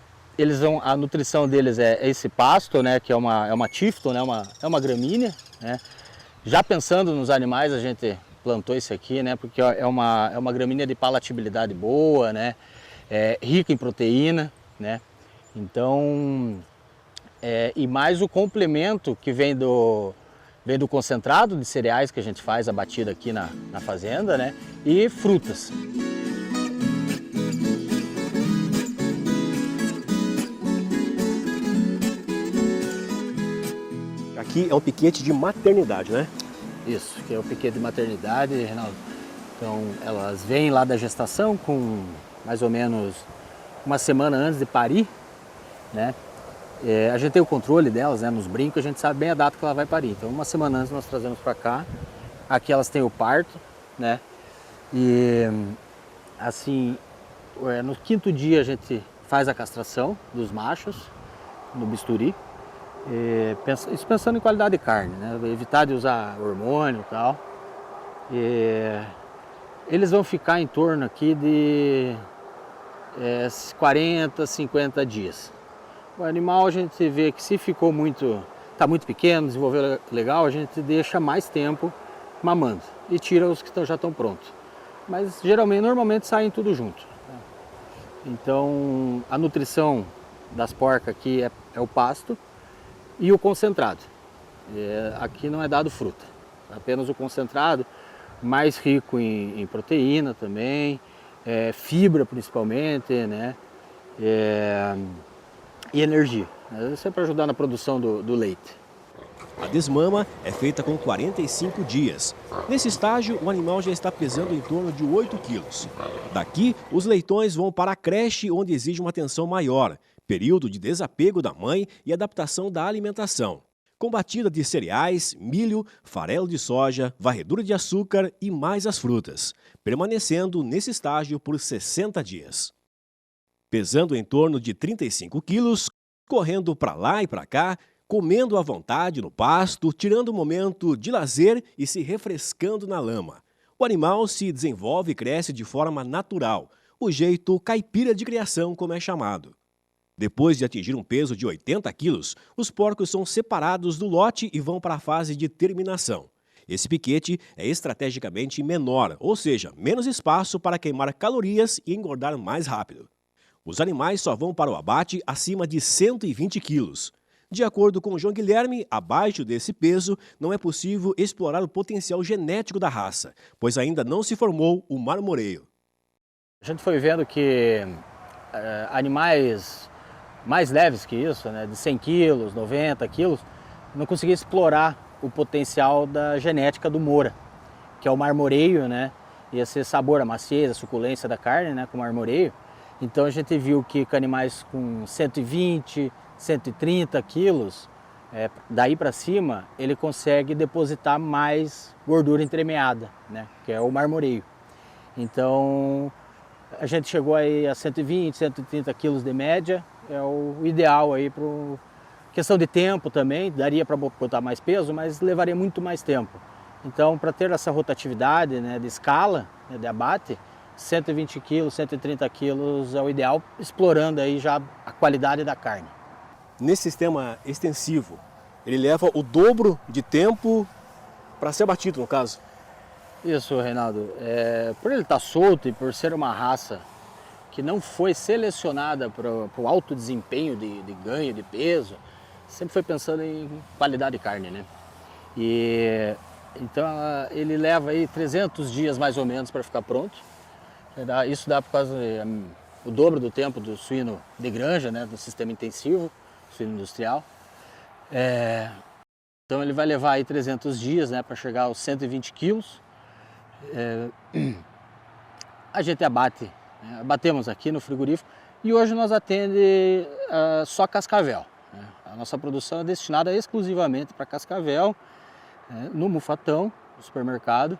a nutrição deles é esse pasto, né, que é uma tifton, né, é uma gramínea, né. Já pensando nos animais, a gente plantou isso aqui, né, porque é uma gramínea de palatabilidade boa, né, rica em proteína, né. Então, e mais o complemento que vem do concentrado de cereais que a gente faz a batida aqui na fazenda, né, e frutas. Aqui é um piquete de maternidade, né? Isso, que é o piquete de maternidade, Reinaldo. Então, elas vêm lá da gestação com mais ou menos uma semana antes de parir, né? A gente tem o controle delas, né? Nos brincos, a gente sabe bem a data que ela vai parir. Então, uma semana antes nós trazemos para cá. Aqui elas têm o parto, né? E, assim, no 5º dia a gente faz a castração dos machos no bisturi. Isso pensando em qualidade de carne, né? Evitar de usar hormônio e tal. Eles vão ficar em torno aqui de 40, 50 dias. O animal a gente vê que se está muito pequeno, desenvolveu legal, a gente deixa mais tempo mamando e tira os que já estão prontos. Mas normalmente saem tudo junto. Então a nutrição das porcas aqui é o pasto. e o concentrado. Aqui não é dado fruta, apenas o concentrado, mais rico em proteína também, fibra principalmente, né? E energia. Isso é para ajudar na produção do leite. A desmama é feita com 45 dias. Nesse estágio, o animal já está pesando em torno de 8 quilos. Daqui, os leitões vão para a creche, onde exige uma atenção maior, período de desapego da mãe e adaptação da alimentação. Com batida de cereais, milho, farelo de soja, varredura de açúcar e mais as frutas, permanecendo nesse estágio por 60 dias. Pesando em torno de 35 quilos, correndo para lá e para cá, comendo à vontade no pasto, tirando um momento de lazer e se refrescando na lama. O animal se desenvolve e cresce de forma natural, o jeito caipira de criação, como é chamado. Depois de atingir um peso de 80 quilos, os porcos são separados do lote e vão para a fase de terminação. Esse piquete é estrategicamente menor, ou seja, menos espaço para queimar calorias e engordar mais rápido. Os animais só vão para o abate acima de 120 quilos. De acordo com João Guilherme, abaixo desse peso não é possível explorar o potencial genético da raça, pois ainda não se formou o marmoreio. A gente foi vendo que animais mais leves que isso, né, de 100 quilos, 90 quilos, não conseguia explorar o potencial da genética do Moura, que é o marmoreio, né, e esse sabor, a maciez, a suculência da carne, né, com o marmoreio. Então a gente viu que com animais com 120, 130 quilos, daí para cima, ele consegue depositar mais gordura entremeada, né, que é o marmoreio. Então a gente chegou aí a 120, 130 quilos de média, é o ideal aí para questão de tempo também, daria para botar mais peso, mas levaria muito mais tempo. Então, para ter essa rotatividade, né, de escala, né, de abate, 120 quilos, 130 quilos é o ideal, explorando aí já a qualidade da carne. Nesse sistema extensivo, ele leva o dobro de tempo para ser abatido, no caso? Isso, Reinaldo. Por ele estar solto e por ser uma raça que não foi selecionada para o alto desempenho de ganho de peso, sempre foi pensando em qualidade de carne, né? Então ele leva aí 300 dias mais ou menos para ficar pronto. Isso dá por causa o dobro do tempo do suíno de granja, né? Do sistema intensivo, suíno industrial. Então ele vai levar aí 300 dias, né? Para chegar aos 120 quilos. A gente abatemos aqui no frigorífico e hoje nós atendemos só cascavel. A nossa produção é destinada exclusivamente para cascavel, no Mufatão, no supermercado,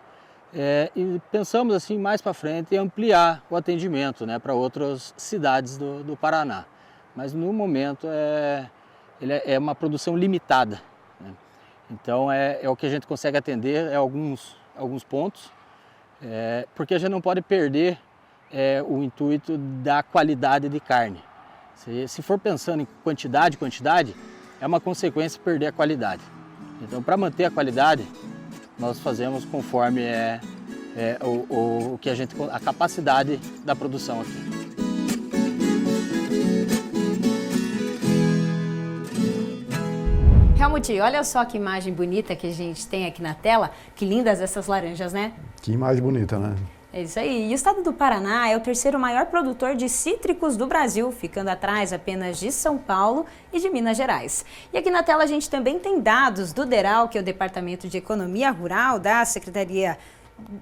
e pensamos assim mais para frente em ampliar o atendimento, né, para outras cidades do Paraná. Mas no momento ele é uma produção limitada, né? Então é o que a gente consegue atender, alguns pontos, porque a gente não pode perder o intuito da qualidade de carne. Se for pensando em quantidade, é uma consequência perder a qualidade. Então, para manter a qualidade, nós fazemos conforme a capacidade da produção aqui. Helmut, olha só que imagem bonita que a gente tem aqui na tela. Que lindas essas laranjas, né? Que imagem bonita, né? É isso aí. E o estado do Paraná é o terceiro maior produtor de cítricos do Brasil, ficando atrás apenas de São Paulo e de Minas Gerais. E aqui na tela a gente também tem dados do DERAL, que é o Departamento de Economia Rural da Secretaria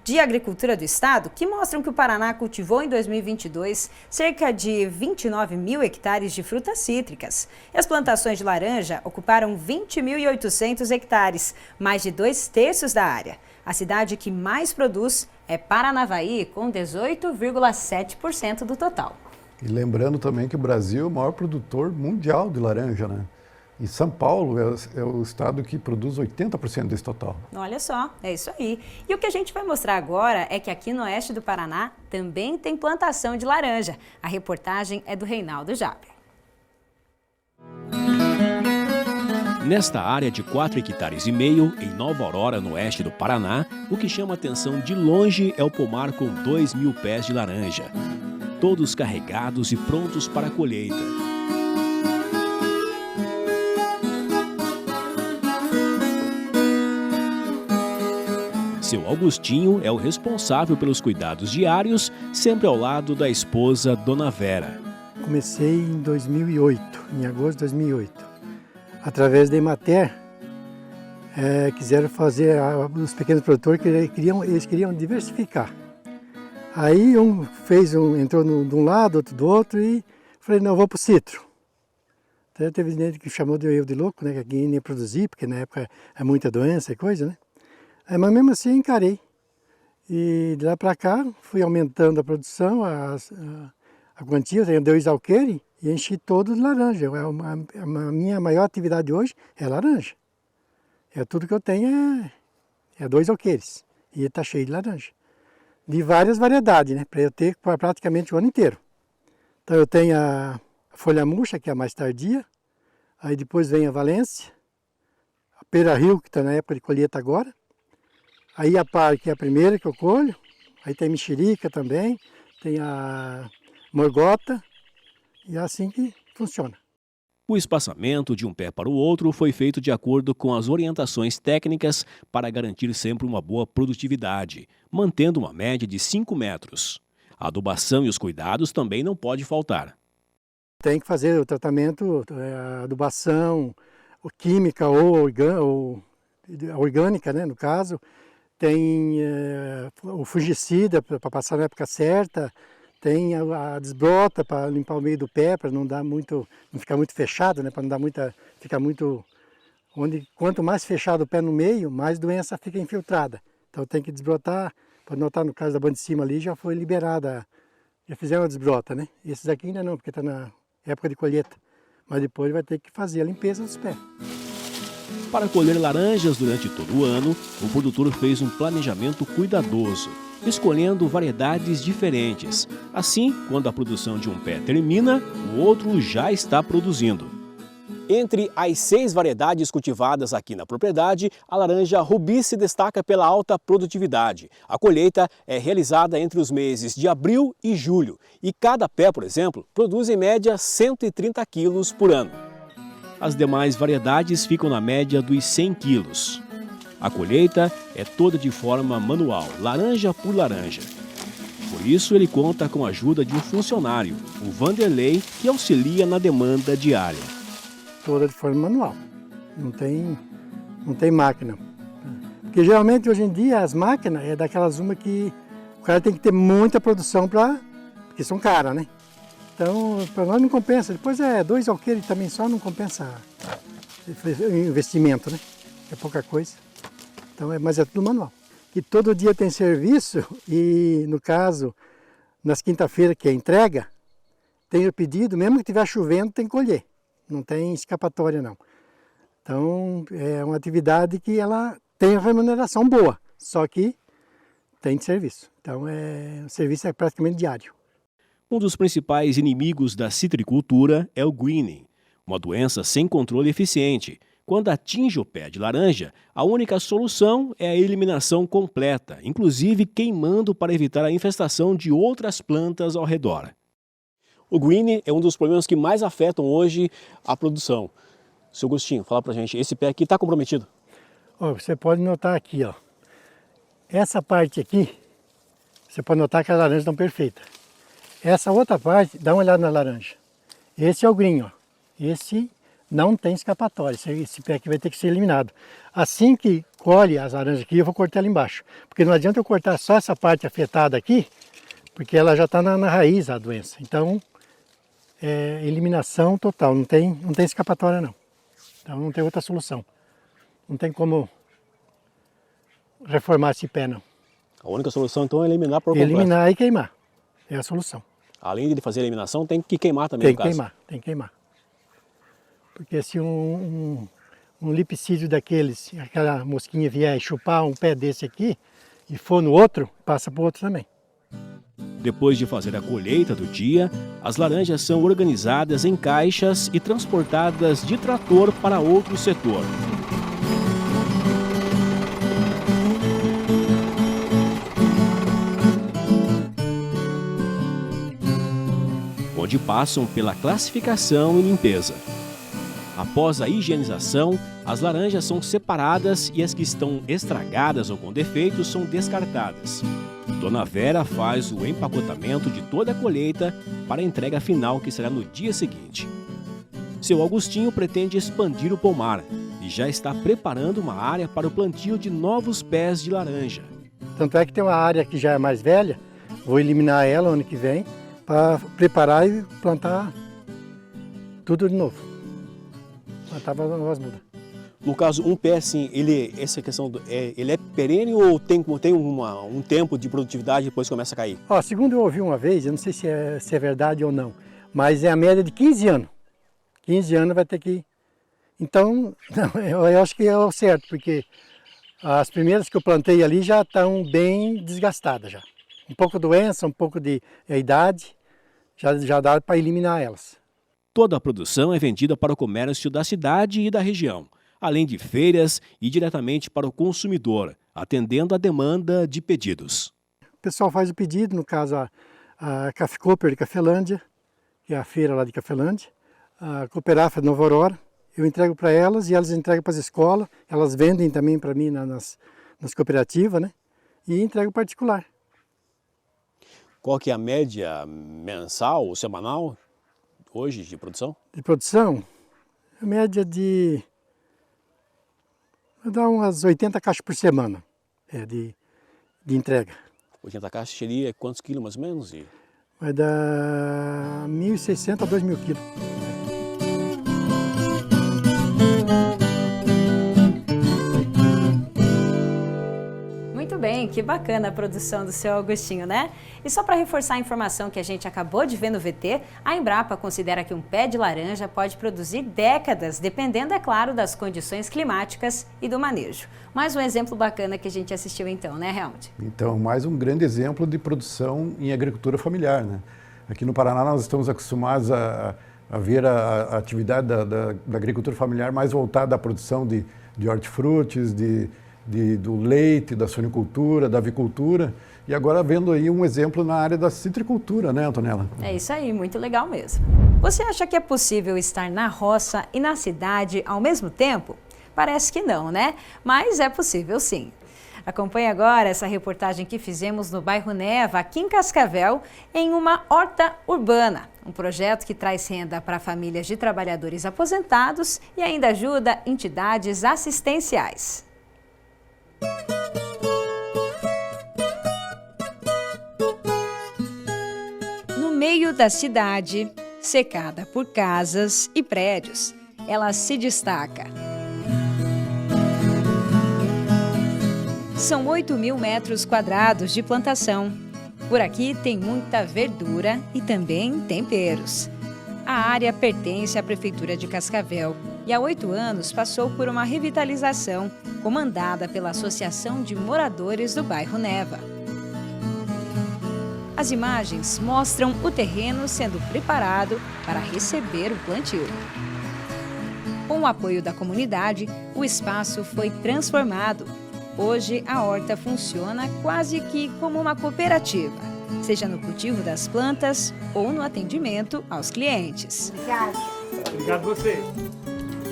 de Agricultura do Estado, que mostram que o Paraná cultivou em 2022 cerca de 29 mil hectares de frutas cítricas. E as plantações de laranja ocuparam 20.800 hectares, mais de 2/3 da área. A cidade que mais produz é Paranavaí, com 18,7% do total. E lembrando também que o Brasil é o maior produtor mundial de laranja, né? E São Paulo é o estado que produz 80% desse total. Olha só, é isso aí. E o que a gente vai mostrar agora é que aqui no oeste do Paraná também tem plantação de laranja. A reportagem é do Reinaldo Jaber. Nesta área de 4,5 hectares, em Nova Aurora, no oeste do Paraná, o que chama atenção de longe é o pomar com 2.000 pés de laranja, todos carregados e prontos para a colheita. Seu Augustinho é o responsável pelos cuidados diários, sempre ao lado da esposa, Dona Vera. Comecei em 2008, em agosto de 2008. Através da Emater, quiseram fazer, os pequenos produtores eles queriam diversificar. Aí entrou de um lado, outro do outro, e falei, não, eu vou para o citro. Até teve gente que chamou de eu de louco, né, que aqui nem ia produzir, porque na época é muita doença e coisa, né. Mas mesmo assim eu encarei. E de lá para cá fui aumentando a produção, a quantia, eu tenho 2 alqueires e enchi todo de laranja. A minha maior atividade hoje é laranja. Tudo que eu tenho é 2 alqueires e está cheio de laranja. De várias variedades, né, para eu ter praticamente o ano inteiro. Então eu tenho a folha murcha, que é a mais tardia, aí depois vem a Valência, a Pera Rio, que está na época de colheita agora, aí a Par, que é a primeira que eu colho, aí tem mexerica também, tem a morgota, e é assim que funciona. O espaçamento de um pé para o outro foi feito de acordo com as orientações técnicas para garantir sempre uma boa produtividade, mantendo uma média de 5 metros. A adubação e os cuidados também não pode faltar. Tem que fazer o tratamento, adubação, química ou orgânica, né, no caso. Tem o fungicida para passar na época certa. Tem a desbrota para limpar o meio do pé, para não ficar muito fechado, né, para não dar ficar muito... Quanto mais fechado o pé no meio, mais doença fica infiltrada. Então tem que desbrotar. Pode notar, no caso da banda de cima ali, já foi liberada, já fizeram a desbrota, né? Esses aqui ainda não, porque está na época de colheita. Mas depois vai ter que fazer a limpeza dos pés. Para colher laranjas durante todo o ano, o produtor fez um planejamento cuidadoso, escolhendo variedades diferentes. Assim, quando a produção de um pé termina, o outro já está produzindo. Entre as 6 variedades cultivadas aqui na propriedade, a laranja Rubi se destaca pela alta produtividade. A colheita é realizada entre os meses de abril e julho. E cada pé, por exemplo, produz em média 130 quilos por ano. As demais variedades ficam na média dos 100 quilos. A colheita é toda de forma manual, laranja por laranja. Por isso, ele conta com a ajuda de um funcionário, o Vanderlei, que auxilia na demanda diária. Toda de forma manual, não tem máquina. Porque geralmente hoje em dia as máquinas é daquelas que o cara tem que ter muita produção porque são caras, né? Então para nós não compensa, depois 2 alqueires também só não compensa o investimento, né? É pouca coisa, então mas é tudo manual. E todo dia tem serviço e no caso, nas quinta-feiras que é entrega, tem o pedido, mesmo que estiver chovendo tem que colher. Não tem escapatória, não. Então, é uma atividade que ela tem remuneração boa, só que tem de serviço. Então, o serviço é praticamente diário. Um dos principais inimigos da citricultura é o greening, uma doença sem controle eficiente. Quando atinge o pé de laranja, a única solução é a eliminação completa, inclusive queimando para evitar a infestação de outras plantas ao redor. O greening é um dos problemas que mais afetam hoje a produção. Seu Agostinho, fala pra gente, esse pé aqui está comprometido? Você pode notar aqui, ó. Essa parte aqui, você pode notar que as laranjas estão perfeitas. Essa outra parte, dá uma olhada na laranja. Esse é o green, ó. Esse não tem escapatória, esse pé aqui vai ter que ser eliminado. Assim que colhe as laranjas aqui, eu vou cortar ela embaixo. Porque não adianta eu cortar só essa parte afetada aqui, porque ela já está na raiz a doença. Então, eliminação total, não tem escapatória não. Então não tem outra solução. Não tem como reformar esse pé não. A única solução então é eliminar por completo. Eliminar e queimar, é a solução. Além de fazer a eliminação, tem que queimar também, tem que queimar. Porque se um lipicídio daqueles, aquela mosquinha vier e chupar um pé desse aqui, e for no outro, passa para o outro também. Depois de fazer a colheita do dia, as laranjas são organizadas em caixas e transportadas de trator para outro setor. Onde passam pela classificação e limpeza. A Após a higienização, as laranjas são separadas e as que estão estragadas ou com defeitos são descartadas. Dona Vera faz o empacotamento de toda a colheita para a entrega final, que será no dia seguinte. Seu Augustinho pretende expandir o pomar e já está preparando uma área para o plantio de novos pés de laranja. Tanto é que tem uma área que já é mais velha, vou eliminar ela ano que vem para preparar e plantar tudo de novo. Plantar novas mudas. No caso, um pé, assim, essa questão, ele é perene ou tem um tempo de produtividade e depois começa a cair? Segundo eu ouvi uma vez, eu não sei se é verdade ou não, mas é a média de 15 anos. 15 anos vai ter que... Então, eu acho que é o certo, porque as primeiras que eu plantei ali já estão bem desgastadas já. Um pouco doença, um pouco de idade, já dá para eliminar elas. Toda a produção é vendida para o comércio da cidade e da região, além de feiras e diretamente para o consumidor, atendendo a demanda de pedidos. O pessoal faz o pedido, no caso a Café Cooper de Cafelândia, que é a feira lá de Cafelândia, a Cooperafra de Nova Aurora, eu entrego para elas e elas entregam para as escolas, elas vendem também para mim nas cooperativas, né? E entrego particular. Qual que é a média mensal ou semanal hoje de produção? De produção, a média dá umas 80 caixas por semana de entrega. 80 caixas seria quantos quilos mais ou menos? Vai dar 1.600 a 2.000 quilos. Muito bem, que bacana a produção do seu Augustinho, né? E só para reforçar a informação que a gente acabou de ver no VT, a Embrapa considera que um pé de laranja pode produzir décadas, dependendo, é claro, das condições climáticas e do manejo. Mais um exemplo bacana que a gente assistiu então, né, Helmut? Então, mais um grande exemplo de produção em agricultura familiar, né? Aqui no Paraná nós estamos acostumados a ver a atividade da agricultura familiar mais voltada à produção de hortifrutis, do leite, da suinicultura, da avicultura, e agora vendo aí um exemplo na área da citricultura, né, Antonella? É isso aí, muito legal mesmo. Você acha que é possível estar na roça e na cidade ao mesmo tempo? Parece que não, né? Mas é possível sim. Acompanhe agora essa reportagem que fizemos no bairro Neva, aqui em Cascavel, em uma horta urbana. Um projeto que traz renda para famílias de trabalhadores aposentados e ainda ajuda entidades assistenciais. No meio da cidade, cercada por casas e prédios, ela se destaca. São 8.000 metros quadrados de plantação. Por aqui tem muita verdura e também temperos. A área pertence à Prefeitura de Cascavel e há 8 anos passou por uma revitalização comandada pela Associação de Moradores do bairro Neva. As imagens mostram o terreno sendo preparado para receber o plantio. Com o apoio da comunidade, o espaço foi transformado. Hoje, a horta funciona quase que como uma cooperativa, seja no cultivo das plantas ou no atendimento aos clientes. Obrigada. Obrigado você.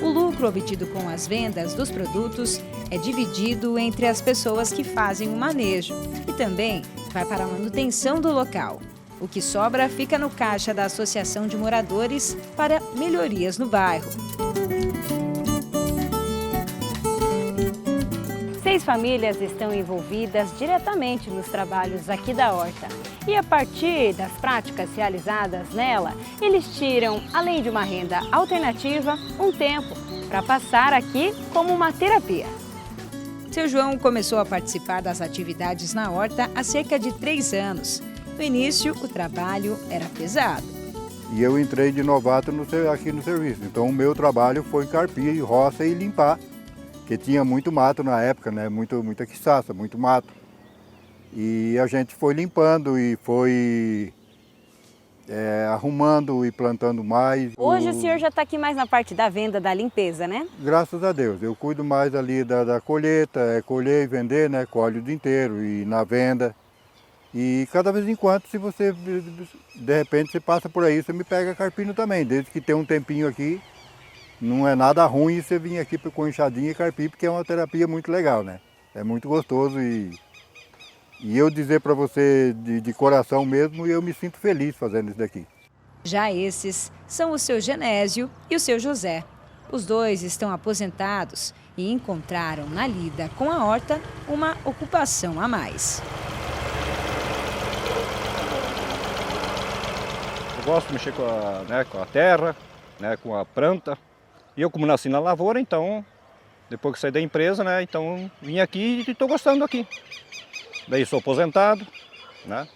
O lucro obtido com as vendas dos produtos é dividido entre as pessoas que fazem o manejo e também vai para a manutenção do local. O que sobra fica no caixa da Associação de Moradores para melhorias no bairro. 6 famílias estão envolvidas diretamente nos trabalhos aqui da horta. E a partir das práticas realizadas nela, eles tiram, além de uma renda alternativa, um tempo para passar aqui como uma terapia. Seu João começou a participar das atividades na horta há cerca de 3 anos. No início, o trabalho era pesado. E eu entrei de novato aqui no serviço. Então o meu trabalho foi carpir, roça e limpar. Porque tinha muito mato na época, né? Muita quiçaça, muito mato. E a gente foi limpando e foi arrumando e plantando mais. Hoje o senhor já está aqui mais na parte da venda, da limpeza, né? Graças a Deus. Eu cuido mais ali da colheita, colher e vender, né? Colhe o dia inteiro e na venda. E cada vez em quando, se você, de repente, você passa por aí, você me pega carpindo também. Desde que tem um tempinho aqui, não é nada ruim você vir aqui com enxadinha e carpir, porque é uma terapia muito legal, né? É muito gostoso e eu dizer para você de coração mesmo, eu me sinto feliz fazendo isso daqui. Já esses são o seu Genésio e o seu José. Os dois estão aposentados e encontraram na lida com a horta uma ocupação a mais. Eu gosto de mexer com a terra, né, com a planta. E eu, como nasci na lavoura, então, depois que saí da empresa, né, então vim aqui e estou gostando aqui. Daí sou aposentado, né?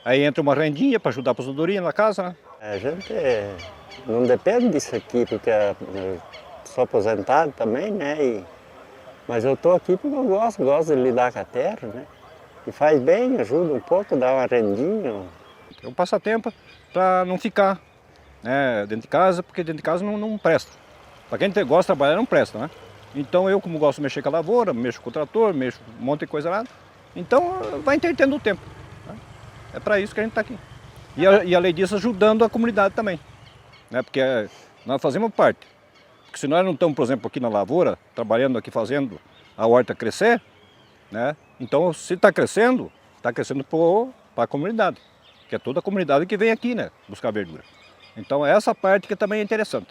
Aí entra uma rendinha para ajudar a aposentadoria na casa, né? A gente não depende disso aqui, porque eu sou aposentado também, né? Mas eu estou aqui porque eu gosto de lidar com a terra, né? E faz bem, ajuda um pouco, dá uma rendinha. É um passatempo para não ficar, né, dentro de casa, porque dentro de casa não presta. Para quem gosta de trabalhar não presta, né? Então eu, como gosto de mexer com a lavoura, mexo com o trator, mexo um monte de coisa lá, então vai entretendo o tempo. Né? É para isso que a gente está aqui. E além disso, ajudando a comunidade também. Né? Porque nós fazemos parte. Porque se nós não estamos, por exemplo, aqui na lavoura, trabalhando aqui, fazendo a horta crescer, né? Então se está crescendo para a comunidade. Que é toda a comunidade que vem aqui, né, buscar verdura. Então essa parte que também é interessante.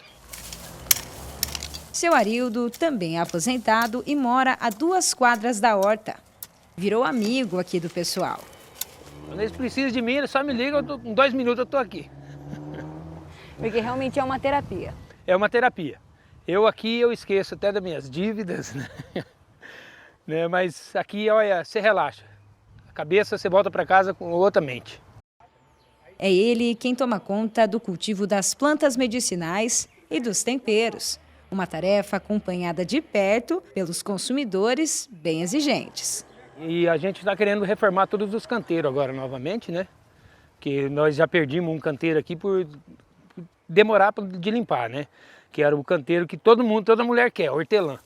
Seu Arildo também é aposentado e mora a 2 quadras da horta. Virou amigo aqui do pessoal. Quando eles precisam de mim, eles só me ligam, em 2 minutos eu estou aqui. Porque realmente é uma terapia. É uma terapia. Eu aqui eu esqueço até das minhas dívidas, né? Mas aqui, olha, você relaxa. A cabeça você volta para casa com outra mente. É ele quem toma conta do cultivo das plantas medicinais e dos temperos. Uma tarefa acompanhada de perto pelos consumidores bem exigentes. E a gente está querendo reformar todos os canteiros agora novamente, né? Que nós já perdimos um canteiro aqui por demorar de limpar, né? Que era o canteiro que toda mulher quer, hortelã,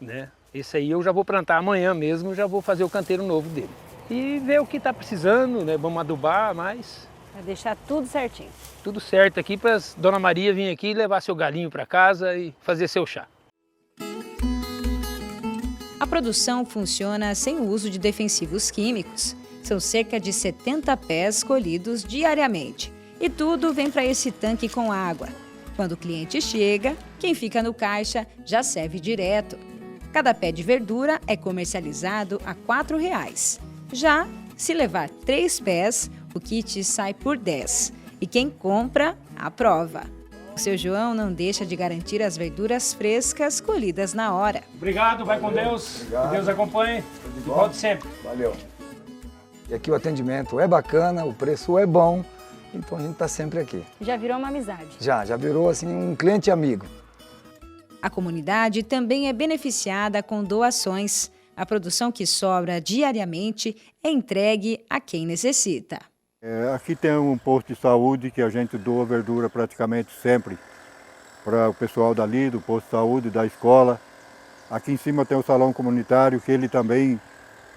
né? Esse aí eu já vou plantar amanhã mesmo, já vou fazer o canteiro novo dele. E ver o que está precisando, né? Vamos adubar mais. Vai deixar tudo certinho. Tudo certo aqui para Dona Maria vir aqui e levar seu galinho para casa e fazer seu chá. A produção funciona sem o uso de defensivos químicos. São cerca de 70 pés colhidos diariamente. E tudo vem para esse tanque com água. Quando o cliente chega, quem fica no caixa já serve direto. Cada pé de verdura é comercializado a R$ 4,00. Já se levar 3 pés, o kit sai por 10. E quem compra, aprova. O seu João não deixa de garantir as verduras frescas colhidas na hora. Obrigado, vai com Deus. Obrigado. Que Deus acompanhe. E volte sempre. Valeu. E aqui o atendimento é bacana, o preço é bom, então a gente está sempre aqui. Já virou uma amizade. Já virou assim um cliente amigo. A comunidade também é beneficiada com doações. A produção que sobra diariamente é entregue a quem necessita. Aqui tem um posto de saúde que a gente doa verdura praticamente sempre para o pessoal dali, do posto de saúde, da escola. Aqui em cima tem o salão comunitário, que ele também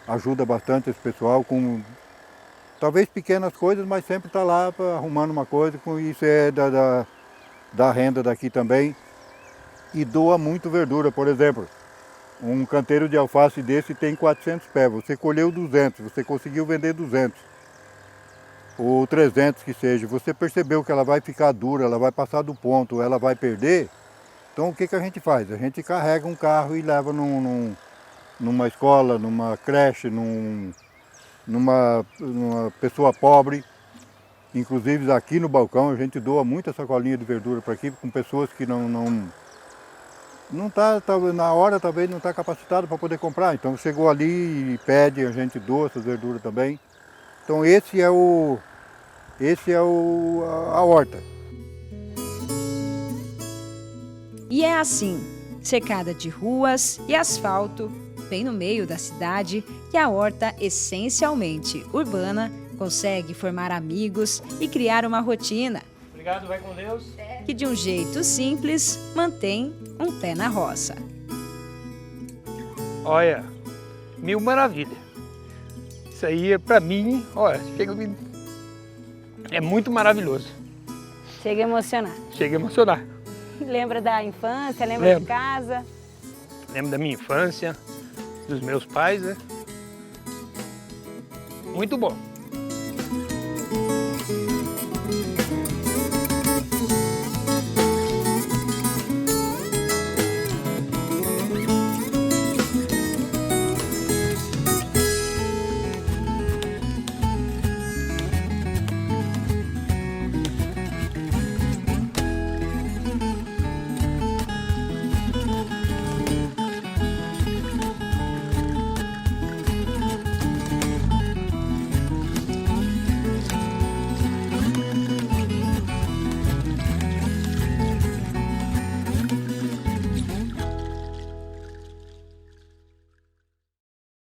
ajuda bastante esse pessoal com talvez pequenas coisas, mas sempre está lá arrumando uma coisa, com isso é da renda daqui também. E doa muito verdura, por exemplo. Um canteiro de alface desse tem 400 pés, você colheu 200, você conseguiu vender 200. Ou 300 que seja, você percebeu que ela vai ficar dura, ela vai passar do ponto, ela vai perder, então o que a gente faz? A gente carrega um carro e leva numa escola, numa creche, numa pessoa pobre. Inclusive aqui no balcão a gente doa muita sacolinha de verdura para aqui, com pessoas que não tá, na hora talvez não está capacitado para poder comprar, então chegou ali e pede, a gente doa essas verduras também. Então esse é a horta. E é assim, cercada de ruas e asfalto, bem no meio da cidade, que a horta essencialmente urbana consegue formar amigos e criar uma rotina. Obrigado, vai com Deus. Que de um jeito simples mantém um pé na roça. Olha, mil maravilha. Isso aí, para mim, olha, é muito maravilhoso. Chega a emocionar. Chega a emocionar. Lembra da infância, lembra de casa? Lembro da minha infância, dos meus pais, né? Muito bom.